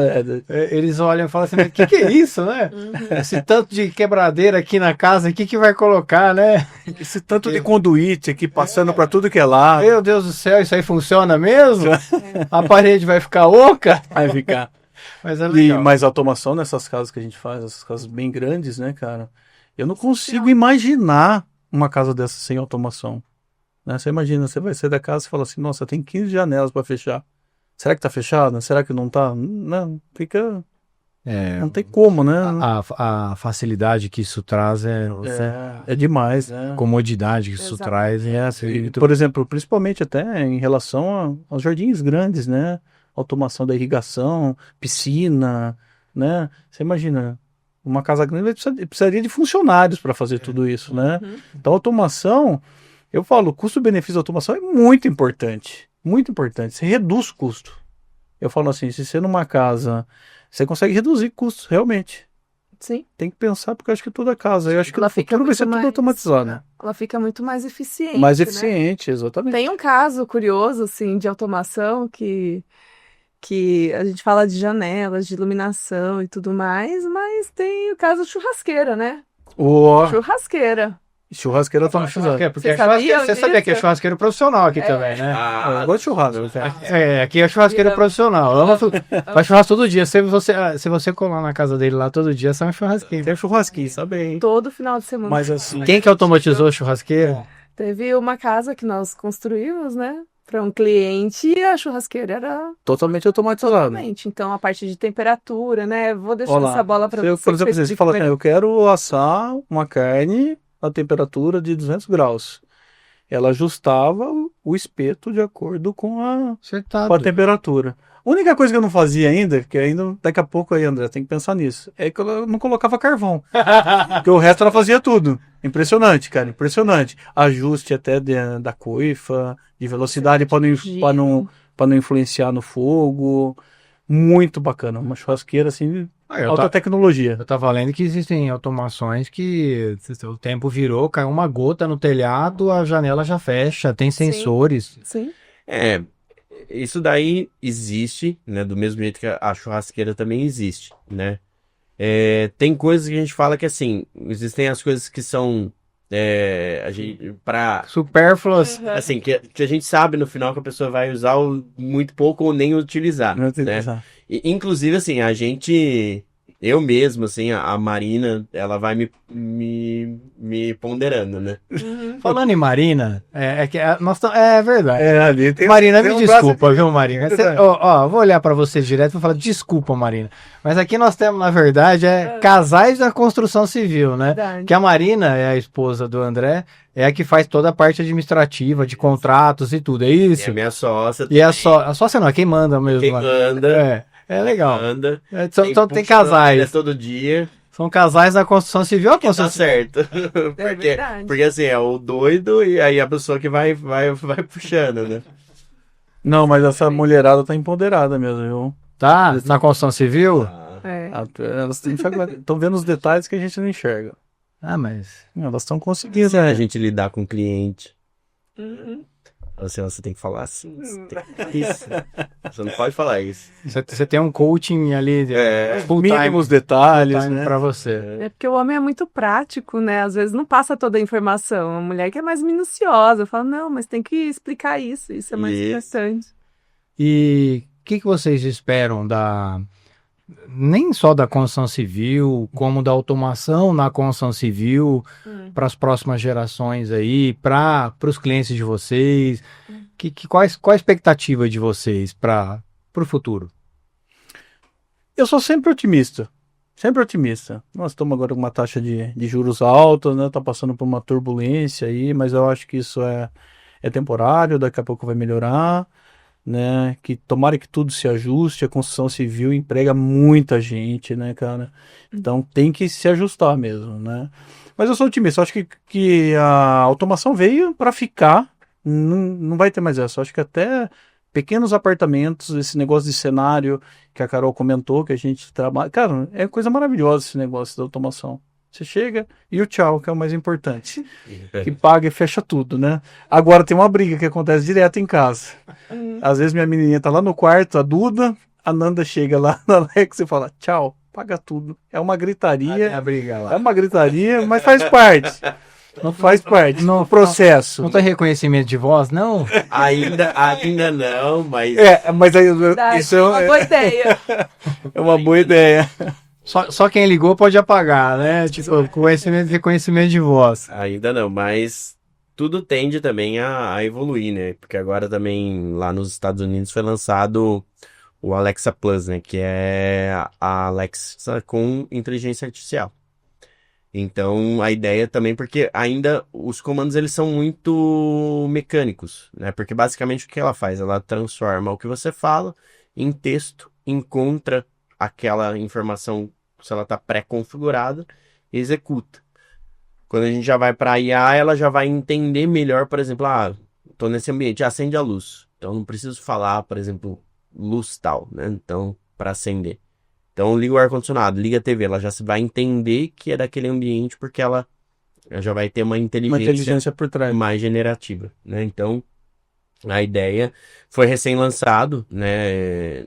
Eles olham e falam assim, mas o que é isso, né? Esse tanto de quebradeira aqui na casa, o que vai colocar, né? esse tanto de conduíte aqui passando para tudo que é lado. Meu Deus do céu, isso aí funciona mesmo? A parede vai ficar oca? Vai ficar. Mas é legal. Mas a automação nessas casas que a gente faz, essas casas bem grandes, né, cara? Eu não consigo imaginar uma casa dessa sem automação. Né? Você imagina, você vai sair da casa e fala assim, nossa, tem 15 janelas para fechar. Será que tá fechada? Será que não tá? Não, fica... não tem como, né? A facilidade que isso traz É demais, né? comodidade que isso Exato. traz. Por exemplo, principalmente até em relação aos jardins grandes, né? Automação da irrigação, piscina, né? Você imagina, Uma casa grande precisaria de funcionários para fazer tudo isso, né? Uhum. Então, a automação, eu falo, o custo-benefício da automação é muito importante. Muito importante. Você reduz custo. Eu falo assim, se você numa casa, você consegue reduzir custos, realmente. Sim. Tem que pensar, porque eu acho que toda casa, eu acho que Ela no fica futuro vai muito ser tudo mais- automatizado. Ela fica muito mais eficiente, Mais né? eficiente, exatamente. Tem um caso curioso, assim, de automação que a gente fala de janelas, de iluminação e tudo mais, mas tem o caso churrasqueira, né? O Churrasqueira. churrasqueira automatizada. Porque Vocês é churrasqueiro, sabiam você sabia que é disso? churrasqueiro profissional aqui também, né? Eu gosto de churrasco. Aqui é churrasqueiro Amo. profissional. Faz churrasco todo dia. Se você colar na casa dele lá todo dia, você é um churrasqueiro. Tem churrasquinho, sabe bem. Todo final de semana. Mas assim, Quem que automatizou a churrasqueira? Teve uma casa que nós construímos, né? Para um cliente e a churrasqueira era totalmente automatizado. totalmente. Então, a parte de temperatura, né? Vou deixar Olha lá, essa bola para se eu, você. por que exemplo, fez você fala assim, melhor. eu quero assar uma carne a temperatura de 200 graus. Ela ajustava o espeto de acordo Você tá com a doido. temperatura. A única coisa que eu não fazia ainda, que ainda daqui a pouco aí, André, tem que pensar nisso, é que eu não colocava carvão. Porque o resto ela fazia tudo. Impressionante, cara, impressionante. Ajuste até da coifa, de velocidade para não influenciar no fogo. Muito bacana. Uma churrasqueira assim, alta tecnologia. Eu tava lendo que existem automações que o tempo virou, caiu uma gota no telhado, a janela já fecha, tem Sim. sensores. Sim. Isso daí existe, né? Do mesmo jeito que a churrasqueira também existe, né? Tem coisas que a gente fala que assim, existem as coisas que são Supérfluas. assim, que a gente sabe no final que a pessoa vai usar muito pouco ou nem utilizar, Não tem que né? pensar. Inclusive, assim, eu mesmo, assim, a Marina, ela vai me ponderando, né? Falando em Marina, é verdade. Ali tem, Marina, tem me um desculpa, braço- viu, Marina? Verdade. Eu vou olhar pra você direto e vou falar, desculpa, Marina. Mas aqui nós temos, na verdade, casais da construção civil, né? Verdade. Que a Marina é a esposa do André, é a que faz toda a parte administrativa, de contratos e tudo, é E isso? a minha sócia E a sócia não, é quem manda mesmo. quem lá. manda, É legal. anda. Então tem funcionária casais. todo dia, São casais da construção civil. A que tá construção certo. É verdade. Porque assim, é o doido e aí a pessoa que vai puxando, né? Não, mas essa mulherada tá empoderada mesmo, viu? tá na construção civil? É. Elas estão vendo os detalhes que a gente não enxerga. Ah, mas... Elas estão conseguindo, Se a né? gente lidar com o cliente, Uhum. assim, você tem que falar assim, você tem que falar isso. Você não pode falar isso. Você tem um coaching ali, full time, Mínimos detalhes, time né? pra você. É porque o homem é muito prático, né? Às vezes não passa toda a informação. A mulher que é mais minuciosa, fala, não, mas tem que explicar isso é mais Isso. importante. E o que vocês esperam nem só da construção civil, como da automação na construção civil, para as próximas gerações aí, para os clientes de vocês? Qual a expectativa de vocês para o futuro? Eu sou sempre otimista. Sempre otimista. Nós estamos agora com uma taxa de juros alta, né? Tá passando por uma turbulência aí, mas eu acho que isso é temporário, daqui a pouco vai melhorar, né? Que tomara que tudo se ajuste. A construção civil emprega muita gente, né, cara? Então tem que se ajustar mesmo, né? Mas eu sou otimista. Eu acho que a automação veio para ficar. Não vai ter mais essa. Eu acho que até pequenos apartamentos, esse negócio de cenário que a Carol comentou, que a gente trabalha. Cara, é coisa maravilhosa esse negócio da automação. Você chega e o tchau, que é o mais importante. Que paga e fecha tudo, né? Agora tem uma briga que acontece direto em casa. Às vezes minha menininha tá lá no quarto, a Duda, a Nanda chega lá na Alex e fala, tchau, paga tudo. É uma gritaria. A briga É lá. uma gritaria, mas faz parte. Não faz parte do processo. Não tem reconhecimento de voz, não? Ainda não, mas Mas aí, Verdade, isso uma boa ideia. é uma boa ideia. Só quem ligou pode apagar, né? Tipo, reconhecimento de voz. ainda não, mas tudo tende também a evoluir, né? Porque agora também lá nos Estados Unidos foi lançado o Alexa Plus, né? Que é a Alexa com inteligência artificial. Então, a ideia também, porque ainda os comandos eles são muito mecânicos, né? Porque basicamente o que ela faz? Ela transforma o que você fala em texto, encontra aquela informação se ela está pré-configurada, executa. Quando a gente já vai para a IA, ela já vai entender melhor, por exemplo, estou nesse ambiente, acende a luz. Então não preciso falar, por exemplo, luz tal, né? Então, para acender. Então liga o ar-condicionado, liga a TV, ela já vai entender que é daquele ambiente porque ela já vai ter uma inteligência por trás. mais generativa, né? Então, a ideia foi recém-lançado, né?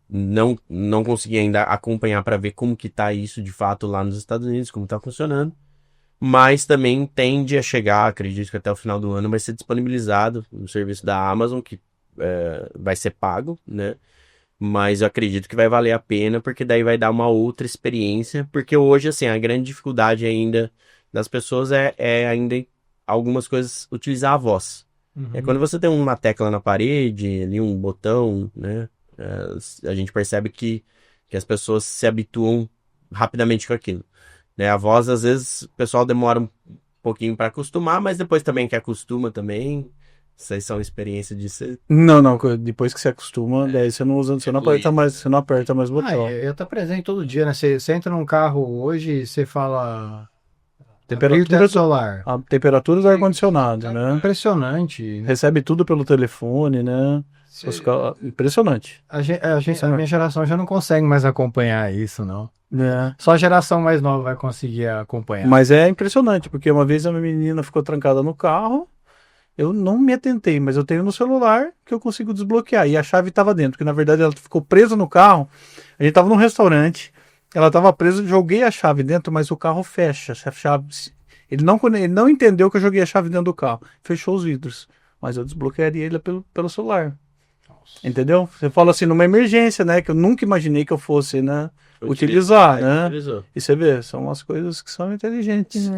Não consegui ainda acompanhar para ver como que tá isso de fato lá nos Estados Unidos, como tá funcionando. Mas também tende a chegar, acredito que até o final do ano vai ser disponibilizado no serviço da Amazon, que vai ser pago, né? Mas eu acredito que vai valer a pena, porque daí vai dar uma outra experiência. Porque hoje, assim, a grande dificuldade ainda das pessoas é ainda algumas coisas utilizar a voz. É quando você tem uma tecla na parede, ali um botão, né? A gente percebe que as pessoas se habituam rapidamente com aquilo. Né? A voz, às vezes, o pessoal demora um pouquinho para acostumar, mas depois também que acostuma também. Vocês são experiência disso. Não, depois que você acostuma, daí você não usa, você não aperta mais o botão. Eu tô presente todo dia, né? Você entra num carro hoje, você fala Temperatura solar. A temperatura do ar-condicionado, né? Impressionante. Recebe tudo pelo telefone, né? Impressionante. A minha geração já não consegue mais acompanhar isso, não. É. Só a geração mais nova vai conseguir acompanhar. Mas é impressionante, porque uma vez a minha menina ficou trancada no carro, eu não me atentei, mas eu tenho no celular que eu consigo desbloquear. E a chave estava dentro, que na verdade ela ficou presa no carro. A gente estava num restaurante, ela estava presa, joguei a chave dentro, mas o carro fecha. Ele não entendeu que eu joguei a chave dentro do carro. Fechou os vidros. Mas eu desbloquearia ele pelo celular. Entendeu? Você fala assim, numa emergência, né? Que eu nunca imaginei que eu fosse, né? Utilizar, né? Utilizou. E você vê, são umas coisas que são inteligentes.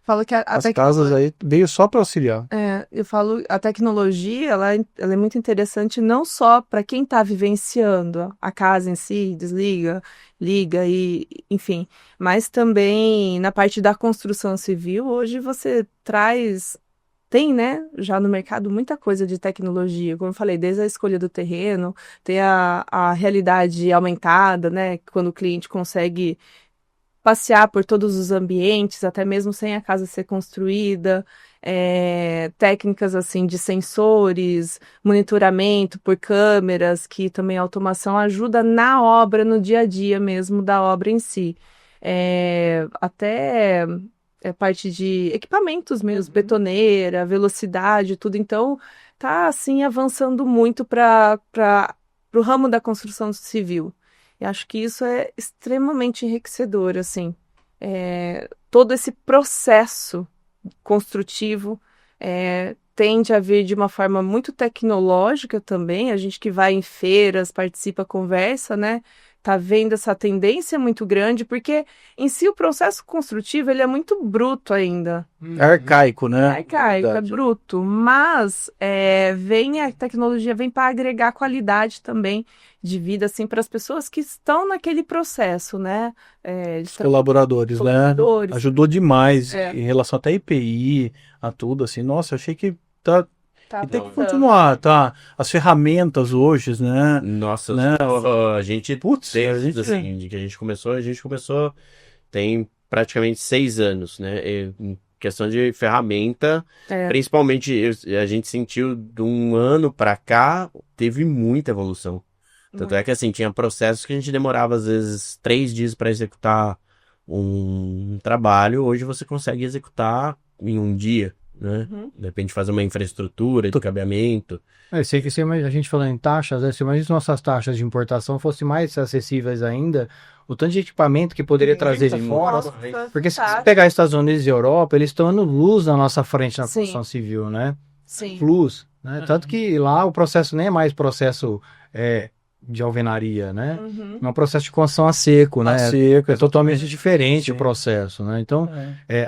Falo que As casas aí veio só para auxiliar. eu falo, a tecnologia, ela é muito interessante não só para quem está vivenciando a casa em si, desliga, liga e, enfim, mas também na parte da construção civil, hoje você tem, né, já no mercado muita coisa de tecnologia, como eu falei, desde a escolha do terreno, tem a realidade aumentada, né, quando o cliente consegue passear por todos os ambientes, até mesmo sem a casa ser construída, técnicas assim de sensores, monitoramento por câmeras, que também a automação ajuda na obra, no dia a dia mesmo da obra em si. Até parte de equipamentos mesmo, betoneira, velocidade, tudo. Então, tá assim avançando muito para o ramo da construção civil. E acho que isso é extremamente enriquecedor, assim. Todo esse processo construtivo tende a vir de uma forma muito tecnológica também. A gente que vai em feiras, participa, conversa, né? Tá vendo essa tendência muito grande, porque em si o processo construtivo ele é muito bruto ainda. É arcaico, né? Arcaico, é bruto, mas a tecnologia vem para agregar qualidade também de vida, assim, para as pessoas que estão naquele processo, né? Os colaboradores, né? Ajudou demais em relação até a EPI, a tudo, assim. Nossa, eu achei que e tem que continuar, tá? As ferramentas hoje, né? Nossa, né? a gente começou tem praticamente 6 anos, né? Em questão de ferramenta, principalmente a gente sentiu de um ano para cá, teve muita evolução. Tanto é que assim, tinha processos que a gente demorava às vezes 3 dias para executar um trabalho, hoje você consegue executar em um dia. Né? De repente fazer uma infraestrutura de cabeamento. Sei que a gente falando em taxas, se imagina se nossas taxas de importação fossem mais acessíveis ainda, o tanto de equipamento que poderia trazer de fora. Porque se você pegar Estados Unidos e Europa, eles estão dando luz na nossa frente na construção civil, né? Sim. Luz, né? Tanto que lá o processo nem é mais processo de alvenaria, né? É um processo de construção a seco, né? É totalmente diferente o processo, né? Então,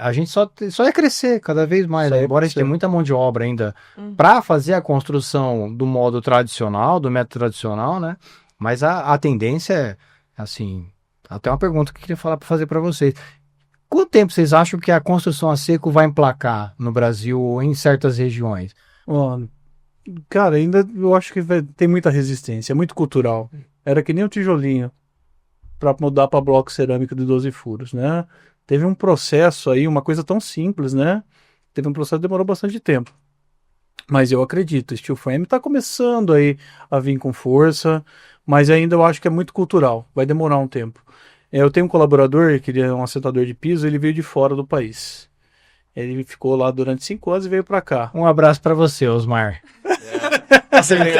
a gente só ia crescer cada vez mais, né? Embora a gente tenha muita mão de obra ainda para fazer a construção do modo tradicional, do método tradicional, né? Mas a tendência é, assim, até uma pergunta que eu queria fazer para vocês. Quanto tempo vocês acham que a construção a seco vai emplacar no Brasil ou em certas regiões? Cara, ainda eu acho que tem muita resistência, é muito cultural. Era que nem o tijolinho. para mudar para bloco cerâmico de 12 furos, né? Teve um processo aí, uma coisa tão simples, né? Teve um processo que demorou bastante tempo. Mas eu acredito, steel frame está começando aí a vir com força, mas ainda eu acho que é muito cultural, vai demorar um tempo. Eu tenho um colaborador, que ele é um assentador de piso, ele veio de fora do país. Ele ficou lá durante 5 anos e veio para cá. Um abraço pra você, Osmar.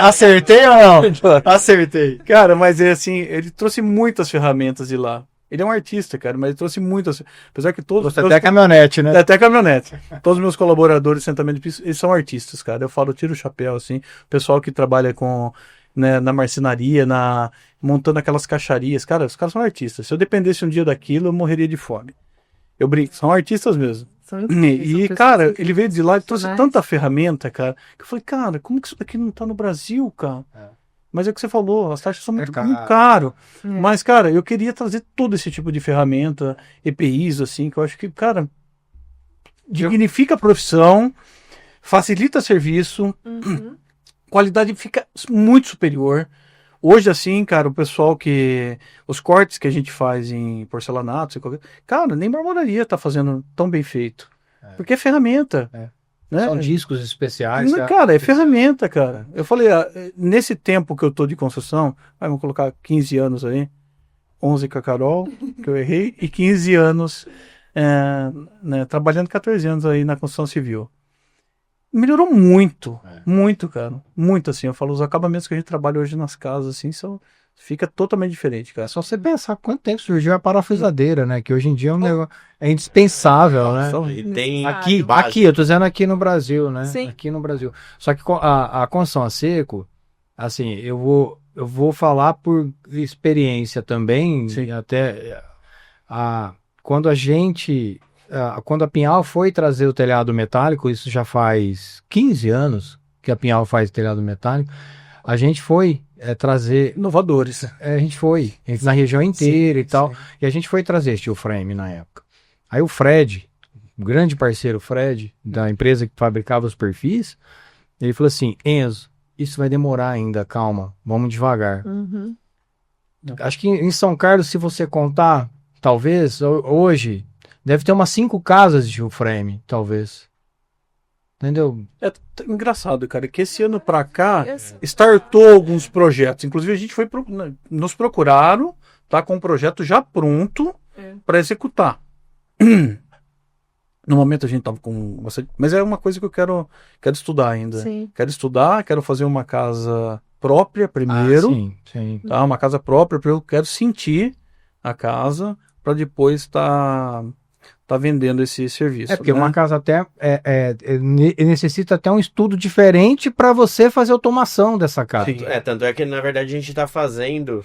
Acertei ou não? Acertei. Cara, mas é assim, ele trouxe muitas ferramentas de lá. Ele é um artista, cara, mas ele trouxe muitas. Apesar que todos. Você até caminhonete, né? Até caminhonete. Todos os meus colaboradores de assentamento de piso, eles são artistas, cara. Eu falo, tiro o chapéu, assim. O pessoal que trabalha com, né, na marcenaria, montando aquelas caixarias. Cara, os caras são artistas. Se eu dependesse um dia daquilo, eu morreria de fome. Eu brinco, são artistas mesmo. E, cara, ele veio de lá e trouxe tanta ferramenta, cara, que eu falei, cara, como que isso daqui não tá no Brasil, cara? Mas é o que você falou, as taxas são muito caro. Mas, cara, eu queria trazer todo esse tipo de ferramenta, EPIs, assim, que eu acho que, cara, dignifica a profissão, facilita serviço, qualidade fica muito superior. Hoje, assim, cara, o pessoal os cortes que a gente faz em porcelanato, cara, nem marmoraria tá fazendo tão bem feito. Porque é ferramenta. Né? São discos especiais. Cara, é ferramenta, cara. Eu falei, nesse tempo que eu tô de construção, vamos colocar 15 anos aí, 11 com a Carol, que eu errei, e 15 anos né, trabalhando 14 anos aí na construção civil. Melhorou muito, muito, cara. Muito, assim. Eu falo, os acabamentos que a gente trabalha hoje nas casas, assim, fica totalmente diferente, cara. É só você pensar quanto tempo surgiu a parafusadeira, né? Que hoje em dia é um negócio indispensável, né? Tem Aqui, eu tô dizendo aqui no Brasil, né? Sim. Aqui no Brasil. Só que a construção a seco, assim, eu vou falar por experiência também, até quando quando a Pinhal foi trazer o telhado metálico, isso já faz 15 anos que a Pinhal faz telhado metálico, a gente foi trazer... Inovadores. A gente foi na região inteira e tal, e a gente foi trazer steel frame na época. Aí o Fred, o grande parceiro Fred, da empresa que fabricava os perfis, ele falou assim, Enzo, isso vai demorar ainda, calma, vamos devagar. Acho que em São Carlos, se você contar, talvez, hoje... Deve ter umas 5 casas de steel frame, talvez. Entendeu? É engraçado, cara, que esse ano pra cá startou alguns projetos. Inclusive a gente foi nos procuraram, tá com um projeto já pronto para executar. No momento a gente tava com mas é uma coisa que eu quero estudar ainda. Sim. Quero estudar, quero fazer uma casa própria primeiro. Sim. Tá, uma casa própria, eu quero sentir a casa para depois tá vendendo esse serviço. Porque né? uma casa até necessita até um estudo diferente para você fazer automação dessa casa. Sim. Tanto é que na verdade a gente tá fazendo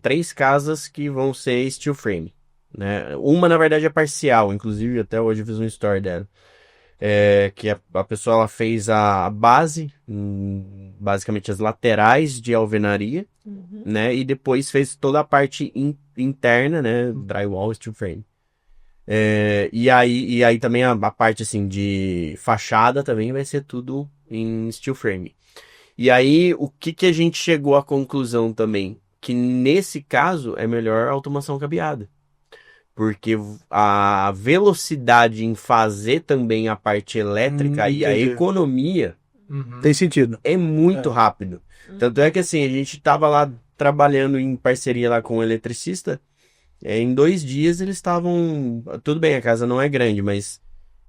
três casas que vão ser steel frame, né? Uma na verdade é parcial, inclusive até hoje eu fiz um story dela. Que a pessoa ela fez a base, basicamente as laterais de alvenaria, né? E depois fez toda a parte interna, né? Drywall, steel frame. E aí também a parte assim de fachada também vai ser tudo em steel frame. E aí o que a gente chegou à conclusão também? Que nesse caso é melhor automação cabeada. Porque a velocidade em fazer também a parte elétrica e a economia tem sentido. É muito rápido. Tanto é que assim, a gente tava lá trabalhando em parceria lá com o eletricista. Em 2 dias eles estavam... Tudo bem, a casa não é grande, mas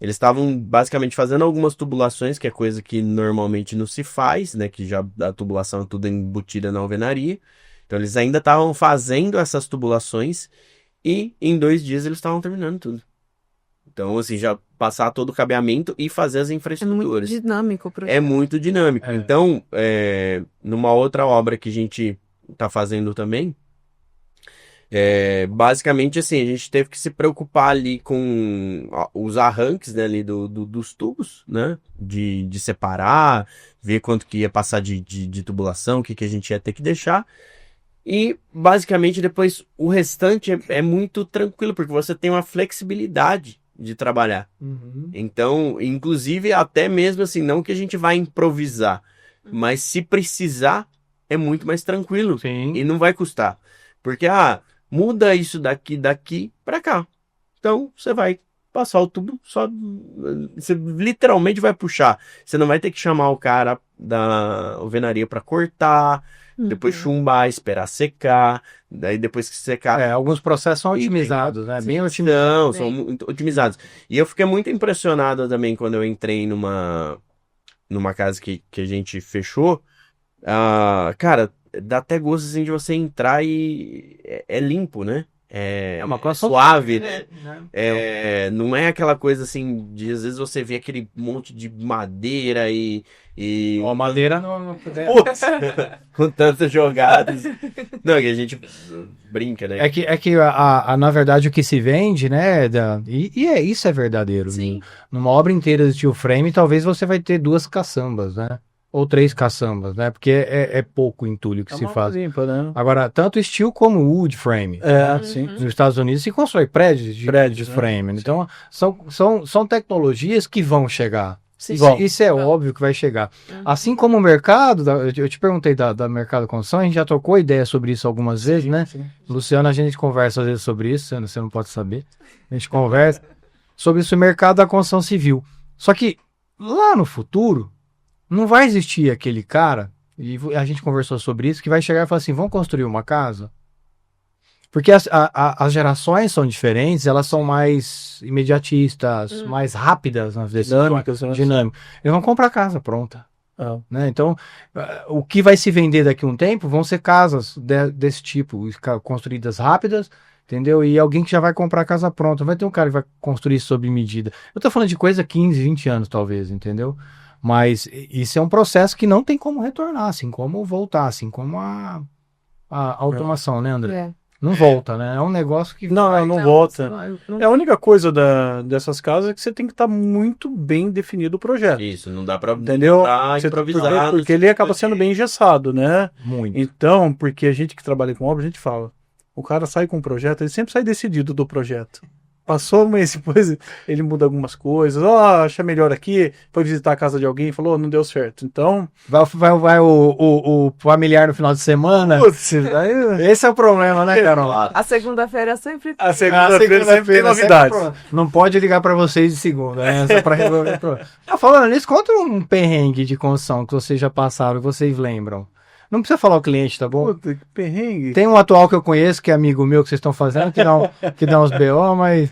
eles estavam basicamente fazendo algumas tubulações, que é coisa que normalmente não se faz, né? Que já a tubulação é tudo embutida na alvenaria. Então eles ainda estavam fazendo essas tubulações. E em 2 dias eles estavam terminando tudo. Então, assim, já passar todo o cabeamento e fazer as infraestruturas. É muito dinâmico o projeto. É muito dinâmico. Então, numa outra obra que a gente tá fazendo também, basicamente, assim, a gente teve que se preocupar ali com os arranques, né, ali dos tubos, né, de separar, ver quanto que ia passar de tubulação, o que a gente ia ter que deixar. E, basicamente, depois, o restante é muito tranquilo, porque você tem uma flexibilidade de trabalhar. Então, inclusive, até mesmo assim, não que a gente vai improvisar, mas se precisar, é muito mais tranquilo. Sim. E não vai custar. Porque, muda isso daqui pra cá. Então, você vai passar o tubo, você literalmente vai puxar. Você não vai ter que chamar o cara da alvenaria pra cortar, depois chumbar, esperar secar, daí depois que secar... Alguns processos são otimizados, né? Bem otimizados. São muito otimizados. E eu fiquei muito impressionado também quando eu entrei numa casa que a gente fechou. Cara, dá até gosto assim de você entrar e é limpo, né? É uma coisa suave, né? Não é aquela coisa assim de às vezes você vê aquele monte de madeira e A madeira não puder. Putz, com tantas jogadas. Não, que a gente brinca, né? É que na verdade o que se vende, né? Isso é verdadeiro. Sim. Numa obra inteira de steel frame, talvez você vai ter 2 caçambas, né? Ou 3 caçambas, né? Porque é pouco entulho que se faz. Limpa, né? Agora, tanto steel como wood frame. Sim. Nos Estados Unidos se constrói prédios de Prédios, frame. né? Então, são tecnologias que vão chegar. Sim. Isso é óbvio que vai chegar. Assim como o mercado, eu te perguntei da mercado de construção, a gente já trocou ideia sobre isso algumas vezes, né? Sim. Luciano, a gente conversa às vezes sobre isso, você não pode saber. A gente conversa sobre esse mercado da construção civil. Só que lá no futuro, não vai existir aquele cara, e a gente conversou sobre isso, que vai chegar e falar assim, vamos construir uma casa? Porque as gerações são diferentes, elas são mais imediatistas, mais rápidas nas decisões, dinâmicas. Eles vão comprar casa pronta. Né? Então, o que vai se vender daqui a um tempo vão ser casas desse tipo, construídas rápidas, entendeu? E alguém que já vai comprar a casa pronta. Vai ter um cara que vai construir sob medida. Eu tô falando de coisa 15, 20 anos, talvez, entendeu? Mas isso é um processo que não tem como retornar, assim como voltar, assim como a automação, né, André? Não volta, né? É um negócio que... Não volta. A única coisa dessas casas é que você tem que estar muito bem definido o projeto. Isso, não dá pra entendeu? Improvisar. Porque ele acaba sendo bem engessado, né? Muito. Então, porque a gente que trabalha com obra, a gente fala, o cara sai com um projeto, ele sempre sai decidido do projeto. Passou um mês depois, ele muda algumas coisas. Acha melhor aqui. Foi visitar a casa de alguém e falou, não deu certo. Então... Vai o familiar no final de semana. Putz, esse é o problema, né, Carol? A segunda-feira sempre... A segunda-feira sempre tem novidades. Não pode ligar pra vocês de segunda, né? Só pra resolver o problema. Falando nisso, conta um perrengue de construção que vocês já passaram, que vocês lembram. Não precisa falar o cliente, tá bom? Puta, que perrengue. Tem um atual que eu conheço, que é amigo meu, que vocês estão fazendo, que dá uns BO, mas...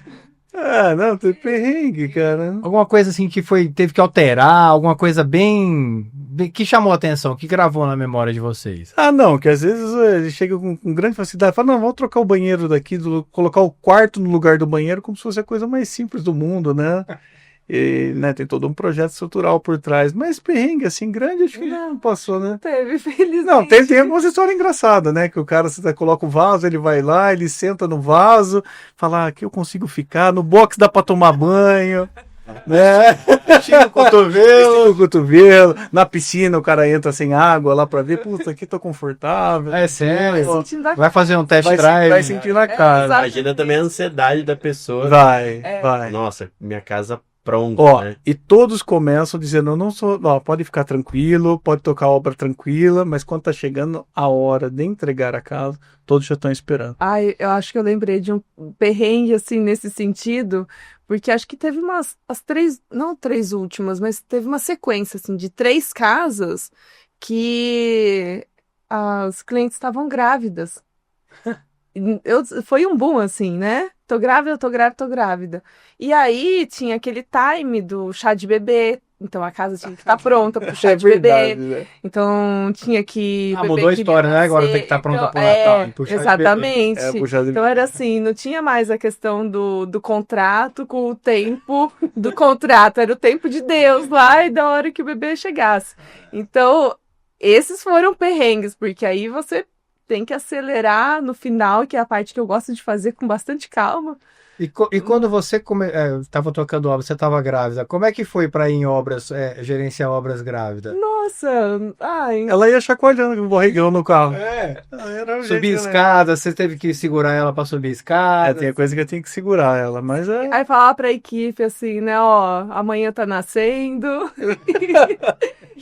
Não, tem perrengue, cara. Alguma coisa assim que teve que alterar, alguma coisa bem que chamou a atenção, que gravou na memória de vocês. Não, que às vezes ele chega com grande facilidade, fala, não, vamos trocar o banheiro daqui, colocar o quarto no lugar do banheiro, como se fosse a coisa mais simples do mundo, né? E, né, tem todo um projeto estrutural por trás, mas perrengue assim grande acho que não passou, né? Teve, felizmente. Não, tem algumas histórias engraçadas, né? Que o cara coloca o vaso, ele vai lá, ele senta no vaso, fala, aqui eu consigo ficar, no box dá pra tomar banho, né? Estica o cotovelo, na piscina o cara entra sem água lá pra ver, puta, aqui tô confortável. É sério. Vai fazer um test drive. Vai sentir na cara. Imagina também a ansiedade da pessoa. Vai. Nossa, minha casa pronto, né? E todos começam dizendo, eu não sou, pode ficar tranquilo, pode tocar a obra tranquila, mas quando tá chegando a hora de entregar a casa, todos já estão esperando. Eu acho que eu lembrei de um perrengue, assim, nesse sentido, porque acho que teve as 3, não 3 últimas, mas teve uma sequência, assim, de 3 casas que as clientes estavam grávidas. Foi um boom, assim, né? Tô grávida. E aí tinha aquele time do chá de bebê. Então a casa tinha que estar pronta pro chá de bebê. Né? Então tinha que. Mudou a história, né? Agora tem que estar pronta pro Natal. Exatamente. Então era assim, não tinha mais a questão do contrato com o tempo do contrato. Era o tempo de Deus lá e da hora que o bebê chegasse. Então, esses foram perrengues, porque aí você tem que acelerar no final, que é a parte que eu gosto de fazer com bastante calma. E quando você estava tocando obra, você estava grávida, como é que foi para ir em obras, gerenciar obras grávidas? Nossa, ela ia chacoalhando com o borregão no carro. Subir escada, você teve que segurar ela para subir escada. Tem coisa que eu tenho que segurar ela, mas Aí falar pra equipe assim, né, amanhã tá nascendo.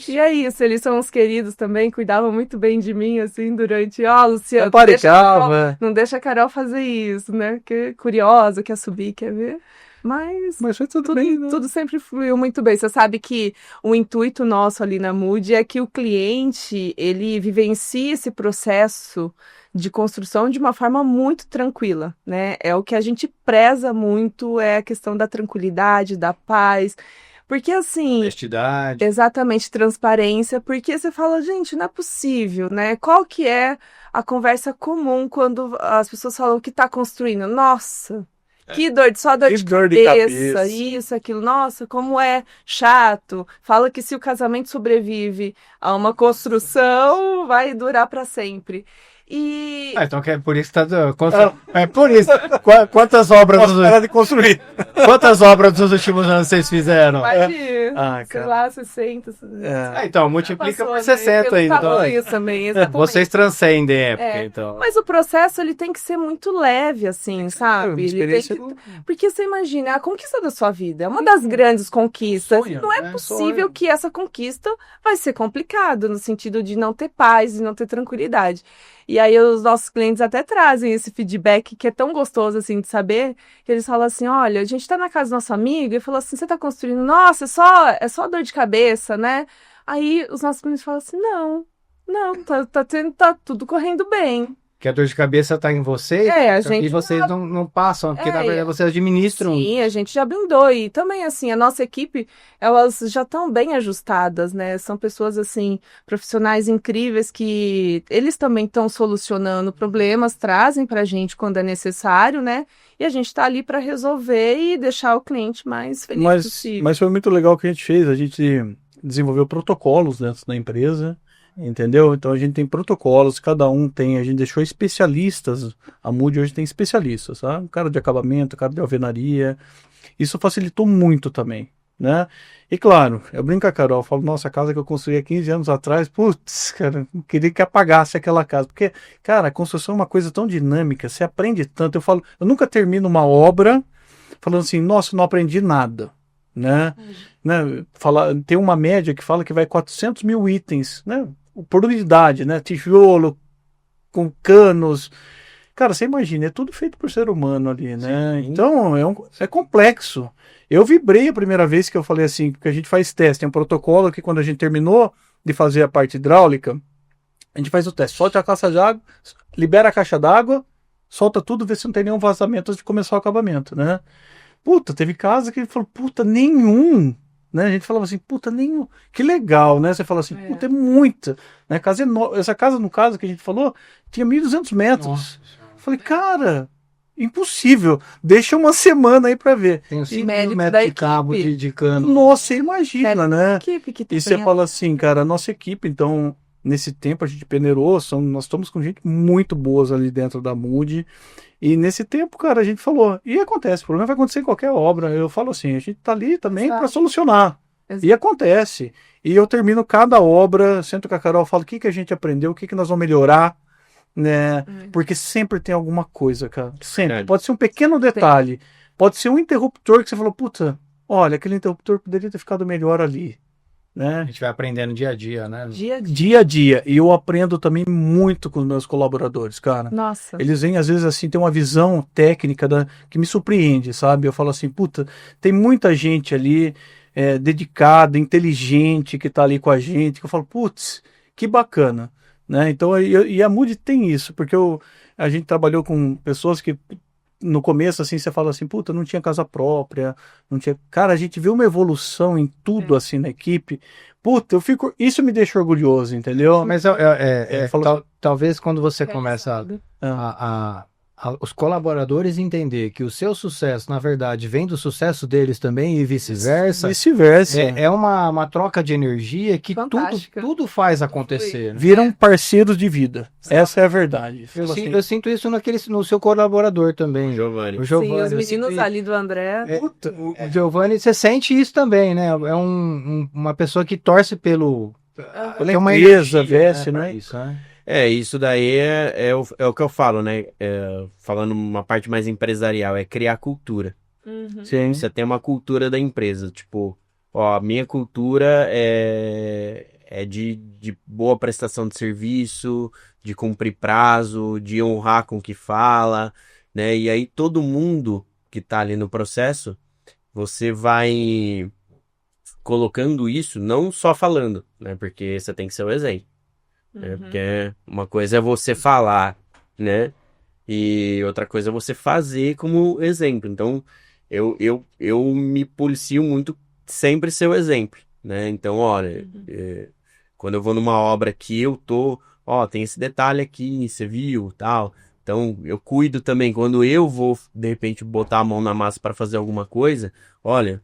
E é isso, eles são uns queridos também, cuidavam muito bem de mim, assim, durante... Luciano, Aparecava. não deixa a Carol fazer isso, né? Que é curiosa, quer subir, quer ver. Mas foi tudo bem, né? tudo sempre fluiu muito bem. Você sabe que o intuito nosso ali na Mood é que o cliente, ele vivencie esse processo de construção de uma forma muito tranquila, né? É o que a gente preza muito, é a questão da tranquilidade, da paz. Porque assim, Honestidade. exatamente, transparência, porque você fala, gente, não é possível, né? Qual que é a conversa comum quando as pessoas falam que está construindo? Nossa, que dor, só dor Que de dor de cabeça, cabeça. isso, aquilo. Nossa, como é chato. Fala que se o casamento sobrevive a uma construção, vai durar para sempre. E Então que é por isso que é por isso. Quantas obras Posso parar de construir. quantas obras nos últimos anos vocês fizeram? mais de, sei cara. lá, 60. Então, multiplica Passou, por né? 60 aí. Ele falou Então. isso também, exatamente. Vocês transcendem época, É, então. Mas o processo ele tem que ser muito leve, assim, sabe? Ele tem experiência que... Porque você imagina, a conquista da sua vida é uma das grandes conquistas. Sonho, Não é né? possível Sonho. que essa conquista vai ser complicado, no sentido de não ter paz e não ter tranquilidade. E aí os nossos clientes até trazem esse feedback que é tão gostoso, assim, de saber, que eles falam assim, olha, a gente tá na casa do nosso amigo e falou assim, você tá construindo, nossa, é só dor de cabeça, né? Aí os nossos clientes falam assim, não, tá tudo correndo bem. Que a dor de cabeça tá em vocês A gente e vocês não passam, porque na verdade vocês administram. Sim, a gente já blindou. E também, assim, a nossa equipe, elas já estão bem ajustadas, né? São pessoas, assim, profissionais incríveis que eles também estão solucionando problemas, trazem pra gente quando é necessário, né? E a gente tá ali para resolver e deixar o cliente mais feliz possível. Mas foi muito legal o que a gente fez. A gente desenvolveu protocolos dentro da empresa. Entendeu? Então a gente tem protocolos, cada um tem, a gente deixou especialistas, a Mood hoje tem especialistas, sabe? Cara de acabamento, cara de alvenaria, isso facilitou muito também, né? E claro, eu brinco com a Carol, eu falo, nossa, a casa que eu construí há 15 anos atrás, putz, cara, eu queria que apagasse aquela casa, porque, cara, a construção é uma coisa tão dinâmica, você aprende tanto, eu falo, eu nunca termino uma obra falando assim, nossa, não aprendi nada. Né? Tem uma média que fala que vai 400 mil itens, né? Por unidade, né? Tijolo com canos. Cara, você imagina, é tudo feito por ser humano ali, né? Sim. Então é complexo. Eu vibrei a primeira vez que eu falei assim, porque a gente faz teste, tem um protocolo que quando a gente terminou de fazer a parte hidráulica, a gente faz o teste, solta a caixa d'água, libera a caixa d'água, solta tudo, vê se não tem nenhum vazamento antes de começar o acabamento, né? Puta, teve casa que ele falou, puta, nenhum, né? A gente falava assim, puta, nenhum. Que legal, né? Você fala assim, puta, é muita. Né? Casa essa casa, no caso que a gente falou, tinha 1.200 metros. Nossa. Falei, cara, impossível. Deixa uma semana aí pra ver. Tem 5 mil metros de cabo de cano. Nossa, você imagina, né? E você fala assim, cara, a nossa equipe, então, nesse tempo a gente peneirou, nós estamos com gente muito boas ali dentro da Mood. E nesse tempo, cara, a gente falou, e acontece, o problema vai acontecer em qualquer obra. Eu falo assim, a gente tá ali também para solucionar. Exato. E acontece. E eu termino cada obra, sento com a Carol, falo o que a gente aprendeu, o que nós vamos melhorar, né? Porque sempre tem alguma coisa, cara. Sempre. Pode ser um pequeno detalhe. Pode ser um interruptor que você falou, puta, olha, aquele interruptor poderia ter ficado melhor ali. Né? A gente vai aprendendo dia a dia, né? Dia a dia. E eu aprendo também muito com os meus colaboradores, cara. Nossa. Eles vêm, às vezes, assim, tem uma visão técnica que me surpreende, sabe? Eu falo assim, puta, tem muita gente ali dedicada, inteligente, que tá ali com a gente, que eu falo, putz, que bacana. Né? Então, e a Mood tem isso, porque a gente trabalhou com pessoas que no começo, assim, você fala assim, puta, não tinha casa própria, não tinha... Cara, a gente viu uma evolução em tudo, assim, na equipe. Puta, isso me deixa orgulhoso, entendeu? Mas talvez quando você começa os colaboradores entender que o seu sucesso, na verdade, vem do sucesso deles também e vice-versa. Vice-versa. É uma troca de energia que tudo faz acontecer. Né? Viram parceiros de vida. Essa é a verdade. Eu sinto isso no seu colaborador também. Giovanni. O Giovanni. Sim, os meninos ali do André. O Giovanni, você sente isso também, né? É uma pessoa que torce pela empresa, veste, né? Isso, né? Isso daí é o que eu falo, né? Falando uma parte mais empresarial, é criar cultura. Sim. Você tem uma cultura da empresa, tipo, ó, a minha cultura é de boa prestação de serviço, de cumprir prazo, de honrar com o que fala, né? E aí todo mundo que tá ali no processo, você vai colocando isso, não só falando, né? Porque você tem que ser o exemplo, né? Porque uma coisa é você falar, né? E outra coisa é você fazer como exemplo. Então, eu me policio muito sempre ser o exemplo, né? Então, olha, quando eu vou numa obra que eu tô, ó, tem esse detalhe aqui, você viu, tal. Então, eu cuido também, quando eu vou, de repente, botar a mão na massa para fazer alguma coisa, olha,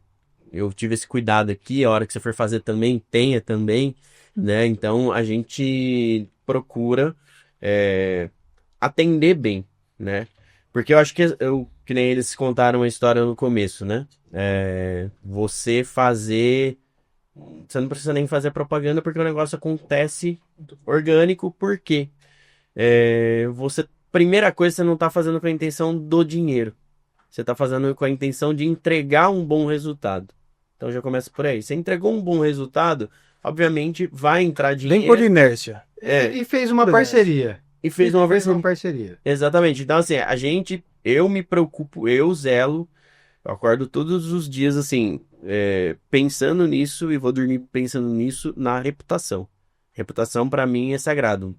eu tive esse cuidado aqui, a hora que você for fazer também, tenha também, né? Então, a gente procura atender bem, né? Porque eu acho que nem eles contaram a história no começo, né? Você fazer. Você não precisa nem fazer propaganda porque o negócio acontece orgânico, porque primeira coisa, você não tá fazendo com a intenção do dinheiro. Você tá fazendo com a intenção de entregar um bom resultado. Então já começa por aí. Você entregou um bom resultado, obviamente vai entrar dinheiro. Nem por inércia. E fez uma parceria. E fez uma Fez versão. uma parceria. Exatamente. Então, assim, eu me preocupo, eu zelo, eu acordo todos os dias, assim, pensando nisso e vou dormir pensando nisso na reputação. Reputação, pra mim, é sagrado.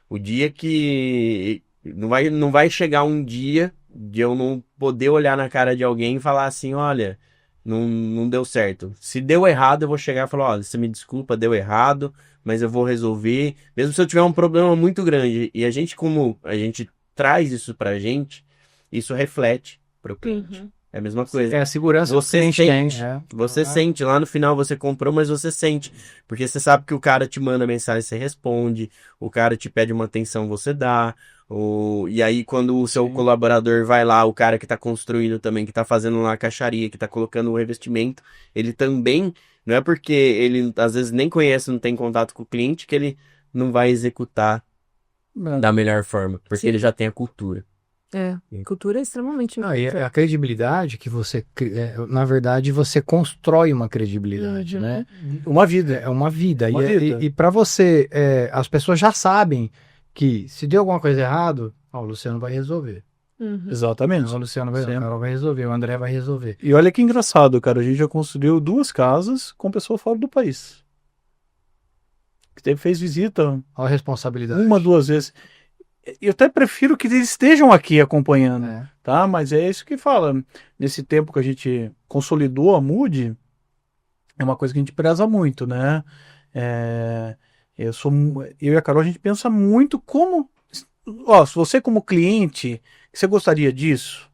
O dia que... Não vai chegar um dia de eu não poder olhar na cara de alguém e falar assim, olha, não deu certo. Se deu errado, eu vou chegar e falar, olha, você me desculpa, deu errado, mas eu vou resolver, mesmo se eu tiver um problema muito grande. E a gente, como a gente traz isso pra gente, isso reflete pro cliente. É a mesma coisa. É a segurança que o Você cliente tem. sente, você sente, lá no final você comprou, mas você sente, porque você sabe que o cara te manda mensagem, você responde, o cara te pede uma atenção, você dá, e aí quando o seu colaborador vai lá, o cara que tá construindo também, que tá fazendo lá a caixaria, que tá colocando o revestimento, ele também, não é porque ele às vezes nem conhece, não tem contato com o cliente, que ele não vai executar da melhor forma, porque ele já tem a cultura. Cultura é extremamente Não, e importante. a credibilidade que você, na verdade, você constrói uma credibilidade, né? Uma vida. É uma vida. Uma vida. E para você, as pessoas já sabem que se deu alguma coisa errado, o Luciano vai resolver. Exatamente. O Luciano vai, Sempre. a Carol vai resolver, o André vai resolver. E olha que engraçado, cara. A gente já construiu 2 casas com pessoa fora do país. Que fez visita Olha a responsabilidade. 1, 2 vezes. Eu até prefiro que eles estejam aqui acompanhando, tá? Mas é isso que fala. Nesse tempo que a gente consolidou a Mood, é uma coisa que a gente preza muito, né? Eu e a Carol, a gente pensa muito como... Ó, se você como cliente, você gostaria disso?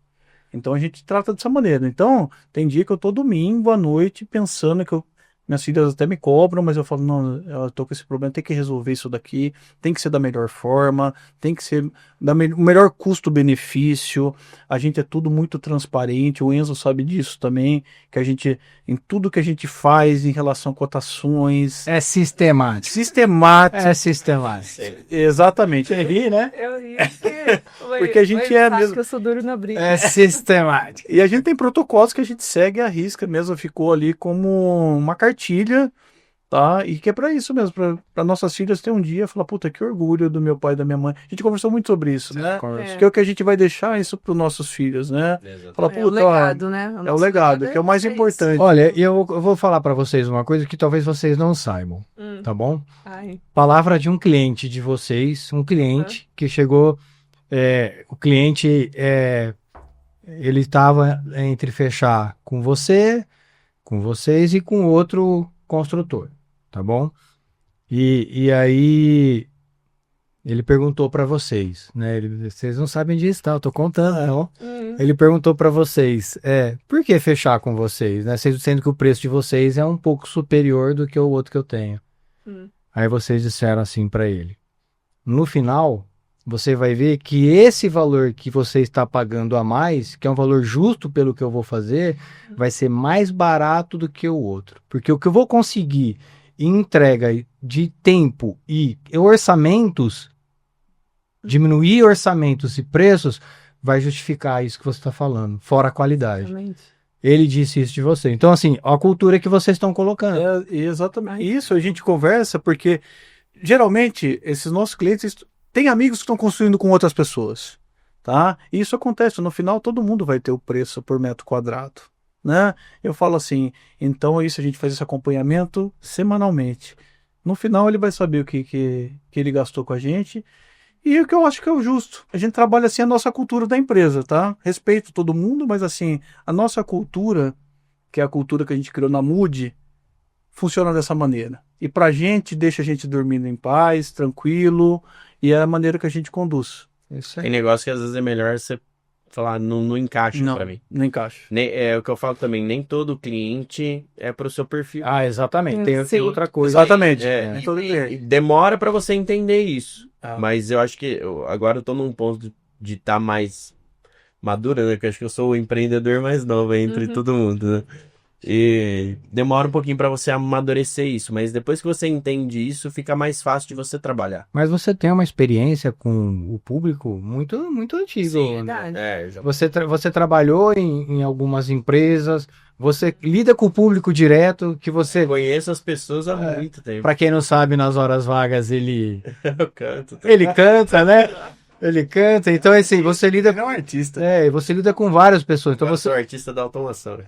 Então a gente trata dessa maneira. Então, tem dia que eu tô domingo à noite pensando que minhas filhas até me cobram, mas eu falo, não, eu tô com esse problema, tem que resolver isso daqui, tem que ser da melhor forma, tem que ser o melhor custo-benefício, a gente é tudo muito transparente, o Enzo sabe disso também, que a gente, em tudo que a gente faz em relação a cotações... É sistemático. Sistemático. É sistemático. Exatamente. Você ri, né? Eu ri Porque a gente é mesmo... que eu sou duro na briga. É sistemático. E a gente tem protocolos que a gente segue à risca mesmo, ficou ali como uma cartilha, tá? E que é pra isso mesmo, pra nossas filhas ter um dia, falar, puta, que orgulho do meu pai e da minha mãe. A gente conversou muito sobre isso, né? Que é o que a gente vai deixar isso pros nossos filhos, né? Falar, puta, o legado, né? É o legado, que é o mais importante. Olha, eu vou falar pra vocês uma coisa que talvez vocês não saibam, tá bom? Palavra de um cliente de vocês, um cliente que chegou, o cliente, ele estava entre fechar com vocês e com outro construtor, tá bom? E aí ele perguntou para vocês, né? Vocês não sabem disso, tá? Eu tô contando, não. Ele perguntou para vocês, por que fechar com vocês, né? Sendo que o preço de vocês é um pouco superior do que o outro que eu tenho. Aí vocês disseram assim para ele: no final, você vai ver que esse valor que você está pagando a mais, que é um valor justo pelo que eu vou fazer, vai ser mais barato do que o outro. Porque o que eu vou conseguir em entrega de tempo e orçamentos, diminuir orçamentos e preços, vai justificar isso que você está falando, fora a qualidade. Exatamente. ele disse isso de você. Então, assim, a cultura que vocês estão colocando. Exatamente. Isso a gente conversa porque, geralmente, esses nossos clientes têm amigos que estão construindo com outras pessoas, tá? E isso acontece. No final, todo mundo vai ter o preço por metro quadrado, né? Eu falo assim, então é isso, a gente faz esse acompanhamento semanalmente. No final, ele vai saber o que ele gastou com a gente. E o que eu acho que é o justo. A gente trabalha assim a nossa cultura da empresa, tá? Respeito todo mundo, mas assim, a nossa cultura, que é a cultura que a gente criou na Mood, funciona dessa maneira. E pra gente, deixa a gente dormindo em paz, tranquilo, e é a maneira que a gente conduz. Isso Tem negócio que às vezes é melhor você falar, não encaixa Não, pra mim. não encaixa. É o que eu falo também, nem todo cliente é pro seu perfil. Ah, exatamente. Tem Sim. outra coisa. Exatamente. É, É todo cliente. e demora pra você entender isso. Ah. Mas eu acho que agora eu tô num ponto de estar mais madura, né? Porque eu acho que eu sou o empreendedor mais novo aí entre todo mundo, né? E demora um pouquinho pra você amadurecer isso, mas depois que você entende isso, fica mais fácil de você trabalhar. Mas você tem uma experiência com o público muito, muito antiga. Sim, André. Verdade. É, já... Você trabalhou em algumas empresas, você lida com o público direto, que você, conheço as pessoas há muito tempo. para quem não sabe, nas horas vagas Eu canto. ele canta, né? Ele canta, então assim, você lida, Ele é um artista. você lida com várias pessoas, então Eu sou artista da automação.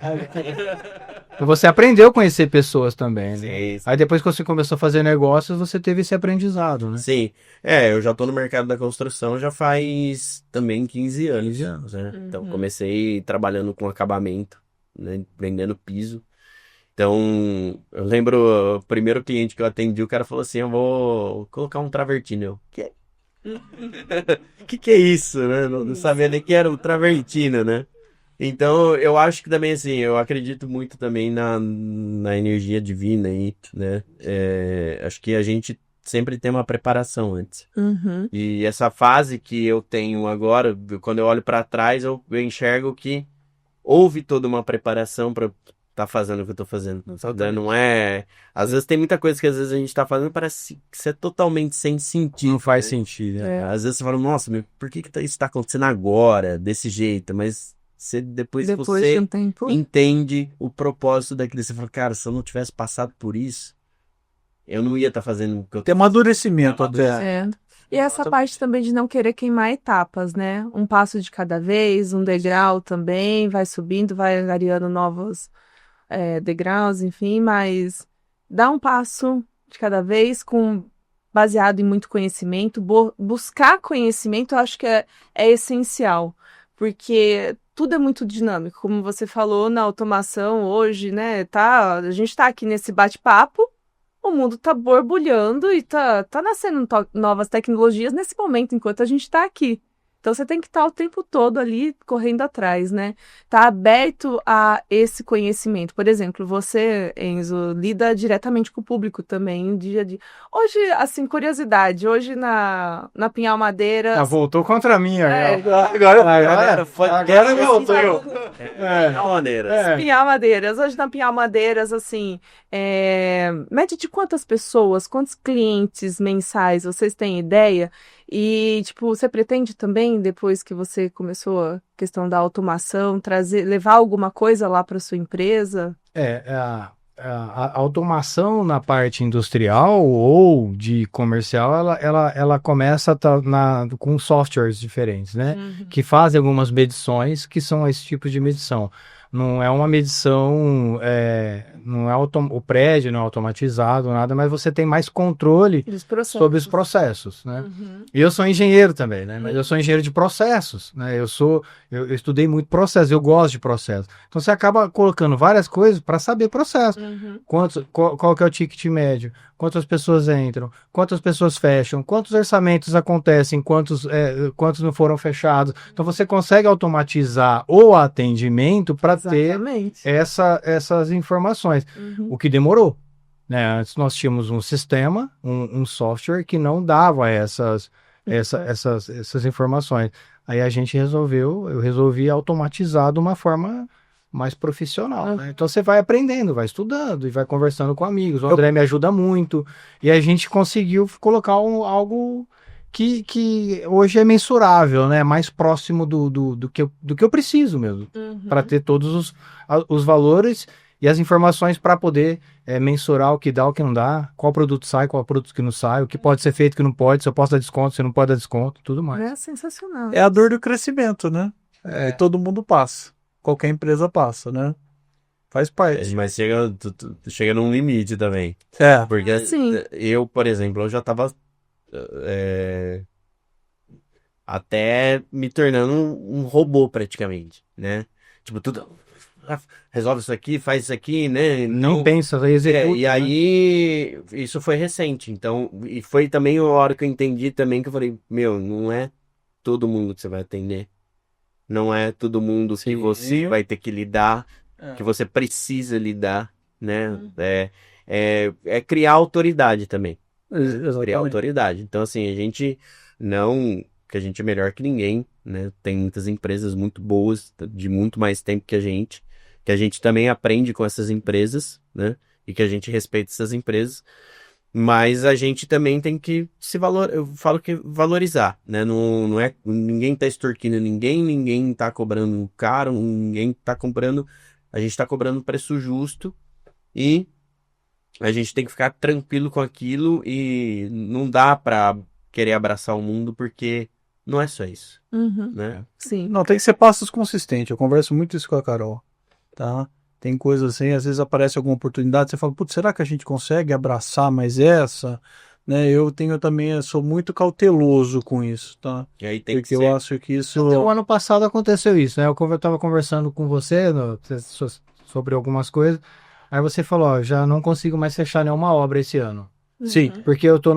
você aprendeu a conhecer pessoas também, né? Sim, sim. Aí depois que você começou a fazer negócios, você teve esse aprendizado, né? Sim, eu já tô no mercado da construção já faz também 15 anos. 15 anos. Né? Então comecei trabalhando com acabamento, né? Vendendo piso. Então, eu lembro o primeiro cliente que eu atendi, o cara falou assim, eu vou colocar um travertino. Eu, que é isso, né? Não sabia nem que era o travertino, né? Então, eu acho que também, assim, eu acredito muito também na energia divina aí, né? Acho que a gente sempre tem uma preparação antes. Uhum. E essa fase que eu tenho agora, quando eu olho pra trás, eu enxergo que houve toda uma preparação pra tá fazendo o que eu tô fazendo. Né? Não é... Às vezes tem muita coisa que às vezes a gente tá fazendo e parece que isso é totalmente sem sentido. Não faz sentido, né? Às vezes você fala, nossa, meu, por que isso tá acontecendo agora, desse jeito? Mas você, depois Depois você de um tempo. entende o propósito daquilo. Você fala, cara, se eu não tivesse passado por isso, eu não ia estar fazendo o que eu Tem amadurecimento, André. É. E essa parte também de não querer queimar etapas, né? Um passo de cada vez, um degrau também, vai subindo, vai angariando novos degraus, enfim, mas dá um passo de cada vez baseado em muito conhecimento. Buscar conhecimento eu acho que é essencial, porque tudo é muito dinâmico, como você falou na automação hoje, né? A gente tá aqui nesse bate-papo, o mundo tá borbulhando e tá nascendo novas tecnologias nesse momento, enquanto a gente tá aqui. Então você tem que estar o tempo todo ali correndo atrás, né? Tá aberto a esse conhecimento. Por exemplo, você, Enzo, lida diretamente com o público também, dia a dia. Hoje, assim, curiosidade, hoje na Pinhal Madeira. Ah, voltou contra mim, Agora voltou. maneira. Pinhal Madeiras. Hoje na Pinhal Madeiras, assim, média de quantas pessoas, quantos clientes mensais, vocês têm ideia? E, tipo, você pretende também, depois que você começou a questão da automação, levar alguma coisa lá para sua empresa? A automação na parte industrial ou de comercial, ela começa com softwares diferentes, né? Que fazem algumas medições que são esse tipo de medição. Não é uma medição, não é o prédio não é automatizado, nada, mas você tem mais controle sobre os processos, né? E eu sou engenheiro também, né? Mas eu sou engenheiro de processos, né? Eu estudei muito processo, eu gosto de processo. Então você acaba colocando várias coisas para saber processo. Qual que é o ticket médio? Quantas pessoas entram? Quantas pessoas fecham? Quantos orçamentos acontecem? Quantos não foram fechados? Então você consegue automatizar o atendimento para ter essas informações. O que demorou, né? Antes nós tínhamos um sistema, um software que não dava essas informações. Aí eu resolvi automatizar de uma forma mais profissional, né? Então você vai aprendendo, vai estudando e vai conversando com amigos. O André me ajuda muito e a gente conseguiu colocar algo que hoje é mensurável, né? Mais próximo do que eu preciso mesmo, para ter todos os valores e as informações para poder mensurar o que dá, o que não dá, qual produto sai, qual produto que não sai, o que pode ser feito, o que não pode, se eu posso dar desconto, se eu não pode dar desconto, tudo mais. É sensacional. É a dor do crescimento, né? E todo mundo passa. Qualquer empresa passa, né? Faz parte. Mas chega num limite também. É. Porque Sim. eu, por exemplo, eu já tava até me tornando um robô praticamente, né? Tipo, tudo resolve isso aqui, faz isso aqui, né? Não Então, pensa, executa. e aí isso foi recente, então, e foi também a hora que eu entendi também que eu falei, meu, não é todo mundo que você vai atender. Não é todo mundo que Sim. você vai ter que lidar, que você precisa lidar, né? É criar autoridade também. Criar Exatamente. autoridade. Então, assim, a gente não que a gente é melhor que ninguém, né? Tem muitas empresas muito boas, de muito mais tempo que a gente também aprende com essas empresas, né? E que a gente respeita essas empresas. Mas a gente também tem que eu falo que valorizar, né? Não é, ninguém tá extorquindo ninguém tá cobrando caro, ninguém tá comprando, a gente tá cobrando preço justo e a gente tem que ficar tranquilo com aquilo e não dá pra querer abraçar o mundo porque não é só isso, né? Sim. Não, tem que ser passos consistentes. Eu converso muito isso com a Carol, tá? Tem coisas assim, às vezes aparece alguma oportunidade, você fala, putz, será que a gente consegue abraçar mais essa? Né? Eu sou muito cauteloso com isso, tá? E aí tem que Porque eu ser. acho que isso... O ano passado aconteceu isso, né? Eu estava conversando com você sobre algumas coisas. Aí você falou, ó, já não consigo mais fechar nenhuma obra esse ano. Sim, Porque eu estou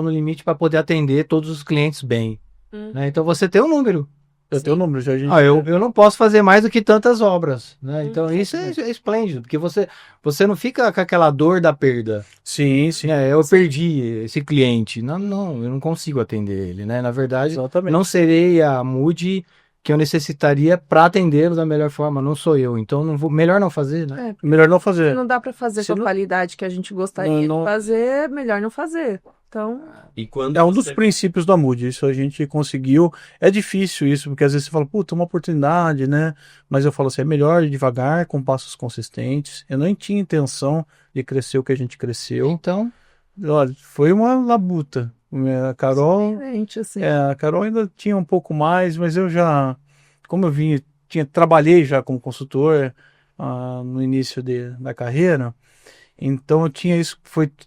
no limite para poder atender todos os clientes bem. Né? Então você tem um número. eu tenho o número, já a gente... Eu não posso fazer mais do que tantas obras. Né? Então isso é esplêndido, porque você não fica com aquela dor da perda. Sim, sim. Eu perdi esse cliente. Não, eu não consigo atender ele. Né? Na verdade, Exatamente. não serei a Moody que eu necessitaria para atendê-lo da melhor forma. Não sou eu. Então melhor não fazer, né? Melhor não fazer. Não dá para fazer com a qualidade que a gente gostaria Não- de fazer, melhor não fazer. Então, E quando É um dos você- princípios da Moody, isso a gente conseguiu. É difícil isso, porque às vezes você fala, puta, uma oportunidade, né? Mas eu falo assim, é melhor ir devagar, com passos consistentes. Eu nem tinha intenção de crescer o que a gente cresceu. Então, Olha, foi uma labuta. A Carol, diferente, assim. a Carol ainda tinha um pouco mais, mas eu já, como eu trabalhei já como consultor no início da carreira, então eu tinha isso,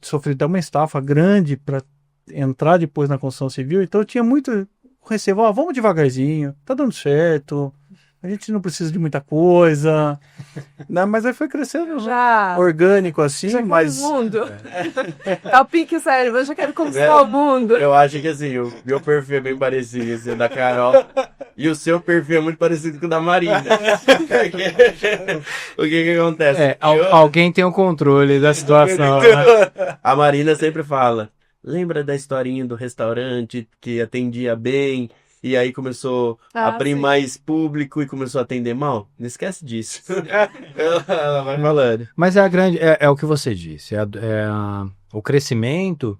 sofrido até uma estafa grande para entrar depois na construção civil, então eu tinha muito receio, vamos devagarzinho, tá dando certo, a gente não precisa de muita coisa, né? Mas aí foi crescendo Já. orgânico assim, Já quero mas o mundo. É o pique cérebro, eu já quero conquistar o mundo. Eu acho que assim, o meu perfil é bem parecido com o da Carol. E o seu perfil é muito parecido com o da Marina. O que acontece? alguém tem o controle da situação. Né? A Marina sempre fala, lembra da historinha do restaurante que atendia bem e aí começou a abrir sim. mais público e começou a atender mal? Não esquece disso. Ela vai falando. Mas é o que você disse. O crescimento,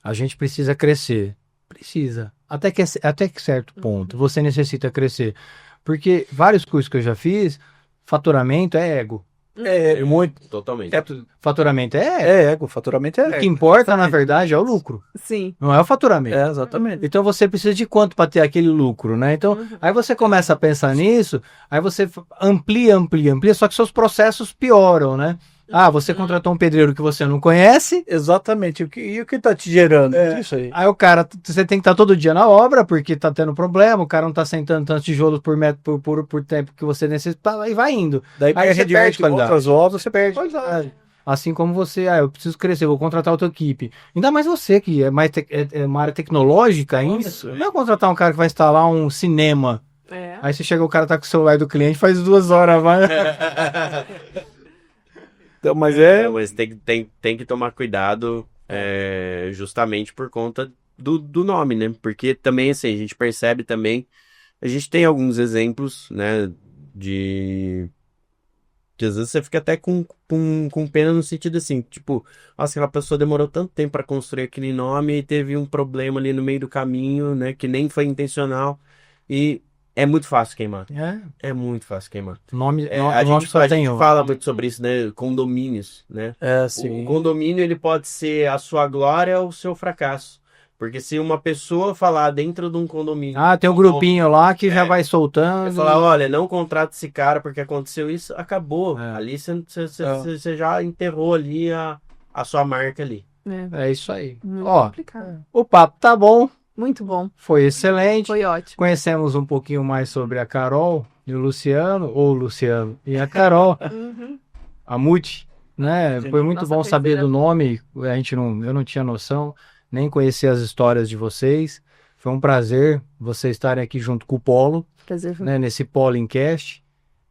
a gente precisa crescer. Precisa. Até que certo ponto. Você necessita crescer. Porque vários cursos que eu já fiz, faturamento é ego. é muito. Totalmente. Faturamento é ego. É ego, faturamento é O que ego. importa, na verdade, é o lucro. Sim. Não é o faturamento. É, exatamente. Então você precisa de quanto para ter aquele lucro, né? Então, aí você começa a pensar nisso, aí você amplia, só que seus processos pioram, né? Você contratou um pedreiro que você não conhece, Exatamente. E o que tá te gerando? Isso aí. aí o cara, você tem que estar todo dia na obra, porque tá tendo problema, o cara não tá sentando tantos tijolos por metro por tempo que você necessita, e vai indo. Daí Aí pega você rendimento perde com qualidade. outras obras, você perde. Qualidade. Assim como você, eu preciso crescer, vou contratar outra equipe. Ainda mais você, que é mais é uma área tecnológica ainda. Não é contratar um cara que vai instalar um cinema. É. Aí você chega, o cara tá com o celular do cliente, faz 2 horas, vai. Então, mas Mas tem que tomar cuidado justamente por conta do nome, né? Porque também, assim, a gente percebe também, a gente tem alguns exemplos, né, de Que às vezes você fica até com pena no sentido assim, tipo, nossa, aquela pessoa demorou tanto tempo para construir aquele nome e teve um problema ali no meio do caminho, né? Que nem foi intencional. E é muito fácil queimar. É muito fácil queimar. Nome, A nome gente, só a tem gente um. fala muito sobre isso, né? Condomínios, né? Sim. O condomínio, ele pode ser a sua glória ou o seu fracasso. Porque se uma pessoa falar dentro de um condomínio... Ah, tem um grupinho lá que já vai soltando. Você falar, olha, não contrata esse cara porque aconteceu isso, acabou. É. Ali você já enterrou ali a sua marca ali. É isso aí. Muito Ó, complicado. o papo tá bom, Muito bom. foi excelente. Foi ótimo. Conhecemos um pouquinho mais sobre a Carol e o Luciano, ou o Luciano e a Carol, Uhum. a Muti, né? Sim. Foi muito Nossa bom saber parceira. do nome, eu não tinha noção, nem conhecia as histórias de vocês. Foi um prazer vocês estarem aqui junto com o Polo, Prazer foi. né? Nesse Polincast.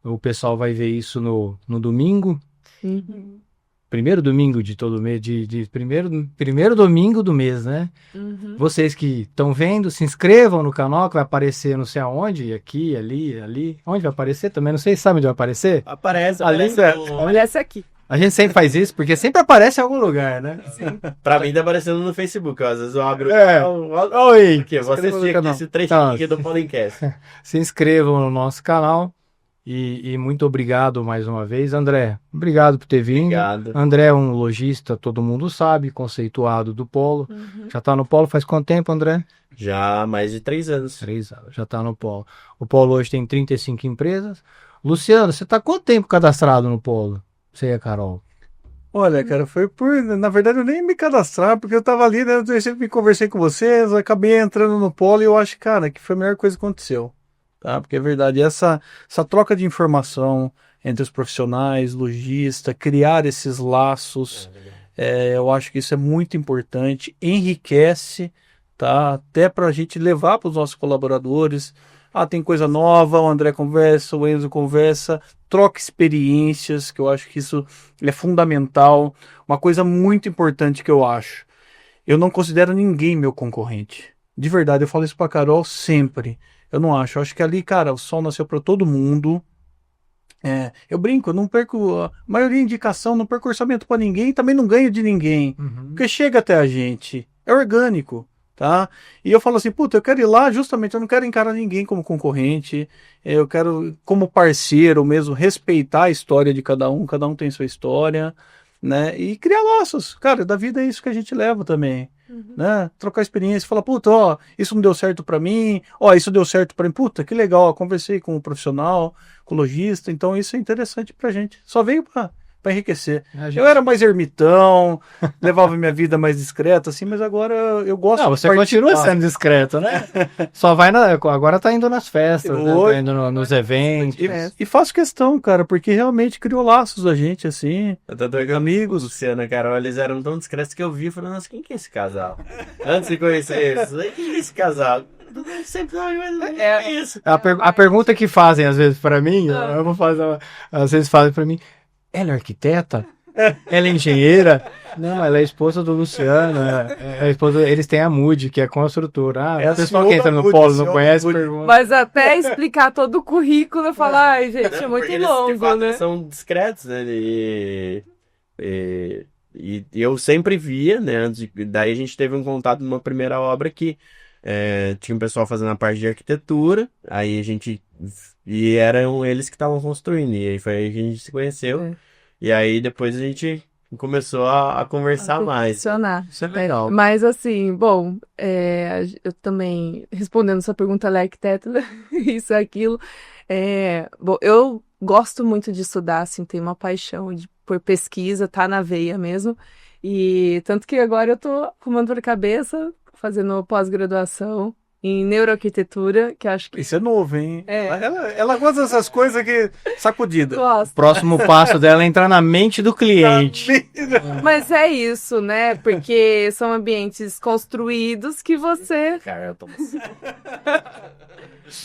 O pessoal vai ver isso no domingo. Uhum. Primeiro domingo de todo mês, primeiro domingo do mês, né? Uhum. Vocês que estão vendo, se inscrevam no canal que vai aparecer não sei aonde, aqui, ali. Onde vai aparecer também? Não sei se sabe onde vai aparecer. Aparece Ali, Olha essa aqui. A gente sempre faz isso, porque sempre aparece em algum lugar, né? Pra mim tá aparecendo no Facebook, ó. Às vezes eu abro... É. Oi! Aqui, vou Inscreva no assistir aqui canal. esse trechinho Tá. aqui do Polincast. Se inscrevam no nosso canal e muito obrigado mais uma vez. André, obrigado por ter vindo. Obrigado. André é um lojista, todo mundo sabe, conceituado do Polo. Uhum. Já tá no Polo faz quanto tempo, André? Já há mais de 3 anos. 3 anos, já tá no Polo. O Polo hoje tem 35 empresas. Luciano, você tá quanto tempo cadastrado no Polo? Você e a Carol? Olha, cara, foi por. Na verdade, eu nem me cadastrar, porque eu tava ali, né? Eu sempre me conversei com vocês, eu acabei entrando no Polo e eu acho, cara, que foi a melhor coisa que aconteceu. Tá? Porque é verdade, essa troca de informação entre os profissionais, lojista, criar esses laços, eu acho que isso é muito importante, enriquece, tá? Até para a gente levar para os nossos colaboradores. Ah, tem coisa nova, o André conversa, o Enzo conversa, troca experiências, que eu acho que isso é fundamental. Uma coisa muito importante que eu acho, eu não considero ninguém meu concorrente. De verdade, eu falo isso pra Carol sempre. Eu não acho. Eu acho que ali, cara, o sol nasceu para todo mundo. Eu brinco, eu não perco a maioria indicação, não perco orçamento para ninguém, também não ganho de ninguém. Porque chega até a gente, é orgânico, tá? E eu falo assim, puta, eu quero ir lá justamente, eu não quero encarar ninguém como concorrente, eu quero, como parceiro mesmo, respeitar a história de cada um tem sua história, né? E criar laços. Cara, da vida é isso que a gente leva também. Né? Trocar experiência, falar, puta, ó, isso não deu certo pra mim, ó, isso deu certo pra mim, puta, que legal, ó, conversei com o profissional, com o lojista, então isso é interessante pra gente. Só veio pra enriquecer. Eu era mais ermitão, levava minha vida mais discreta, assim, mas agora eu gosto Não, de você continua participar. sendo discreto, né? Só vai agora tá indo nas festas, né? Tá indo nos eventos. E faço questão, cara, porque realmente criou laços a gente, assim. Amigos. Luciano e Carol, eles eram tão discretos que eu vi e falei, nossa, quem que é esse casal? Antes de conhecer eles, quem é esse casal? Sempre é isso. A pergunta que fazem às vezes pra mim, eu vou fazer, às vezes fazem pra mim, ela é arquiteta? Ela é engenheira? Não, ela é esposa do Luciano. É a esposa, eles têm a Moody, que é construtora. É a O pessoal que senhora entra no Moody, Polo não senhora conhece, Moody. pergunta. Mas até explicar todo o currículo, eu falo, ai, gente, é muito Porque eles, de longo, fato, né? são discretos, né? E eu sempre via, né? Daí a gente teve um contato numa primeira obra que tinha um pessoal fazendo a parte de arquitetura, aí a gente. E eram eles que estavam construindo, e aí foi aí que a gente se conheceu. E aí depois a gente começou a conversar mais. Funcionar. Isso é legal. Mas assim, bom, eu também, respondendo sua pergunta, ela é arquiteta, isso, aquilo. Bom, eu gosto muito de estudar, assim, tenho uma paixão por pesquisa, tá na veia mesmo. E tanto que agora eu tô arrumando por cabeça, fazendo pós-graduação em neuroarquitetura, que eu acho que Isso é novo, hein? É. Ela gosta dessas coisas que sacudida. gosto. Próximo passo dela é entrar na mente do cliente. Mas é isso, né? Porque são ambientes construídos que você, Cara, eu tô...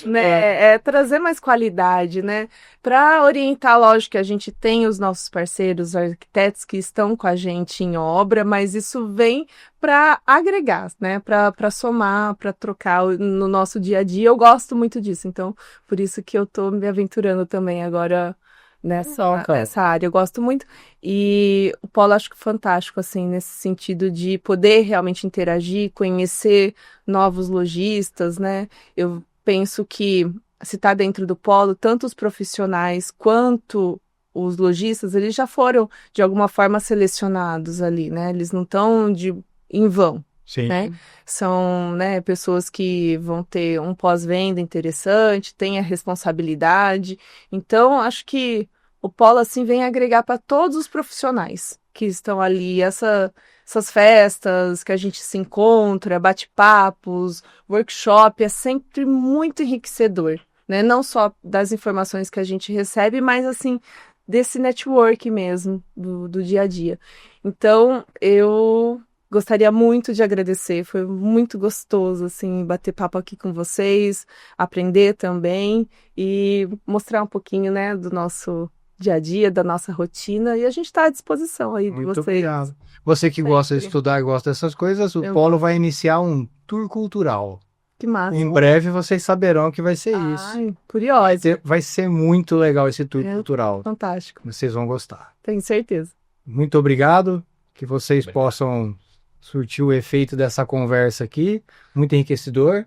né, trazer mais qualidade, né? Para orientar, lógico que a gente tem os nossos parceiros, os arquitetos que estão com a gente em obra, mas isso vem para agregar, né? Para somar, para trocar no nosso dia a dia. Eu gosto muito disso, então por isso que eu tô me aventurando também agora nessa área. Eu gosto muito. E o polo acho que fantástico, assim, nesse sentido de poder realmente interagir, conhecer novos lojistas, né? Eu penso que se está dentro do polo, tanto os profissionais quanto os lojistas, eles já foram, de alguma forma, selecionados ali, né? Eles não estão em vão. Sim. Né? São, né, pessoas que vão ter um pós-venda interessante, têm a responsabilidade. Então, acho que o polo assim vem agregar para todos os profissionais que estão ali. Essas festas que a gente se encontra, bate-papos, workshop, é sempre muito enriquecedor, né? Não só das informações que a gente recebe, mas assim desse network mesmo do dia a dia. Então, eu gostaria muito de agradecer, foi muito gostoso, assim, bater papo aqui com vocês, aprender também e mostrar um pouquinho, né, do nosso dia a dia, da nossa rotina, e a gente está à disposição aí de Muito vocês. obrigado. Você que gosta de Sempre. estudar e gosta dessas coisas, o Eu Polo gosto. vai iniciar um tour cultural. Que massa. Em breve vocês saberão que vai ser isso. Ai, curiosa. Vai ser muito legal esse tour É. cultural. Fantástico, Vocês vão gostar. tenho certeza. Muito obrigado. Que vocês possam surtir o efeito dessa conversa aqui. Muito enriquecedor.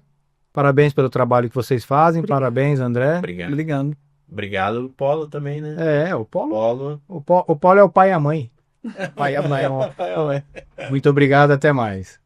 Parabéns pelo trabalho que vocês fazem. Obrigada. Parabéns, André. Obrigado. Obrigado. Obrigado, Polo, também, né? O Polo. Polo. O Polo é o pai e a mãe. O pai e a mãe. Muito obrigado. Até mais.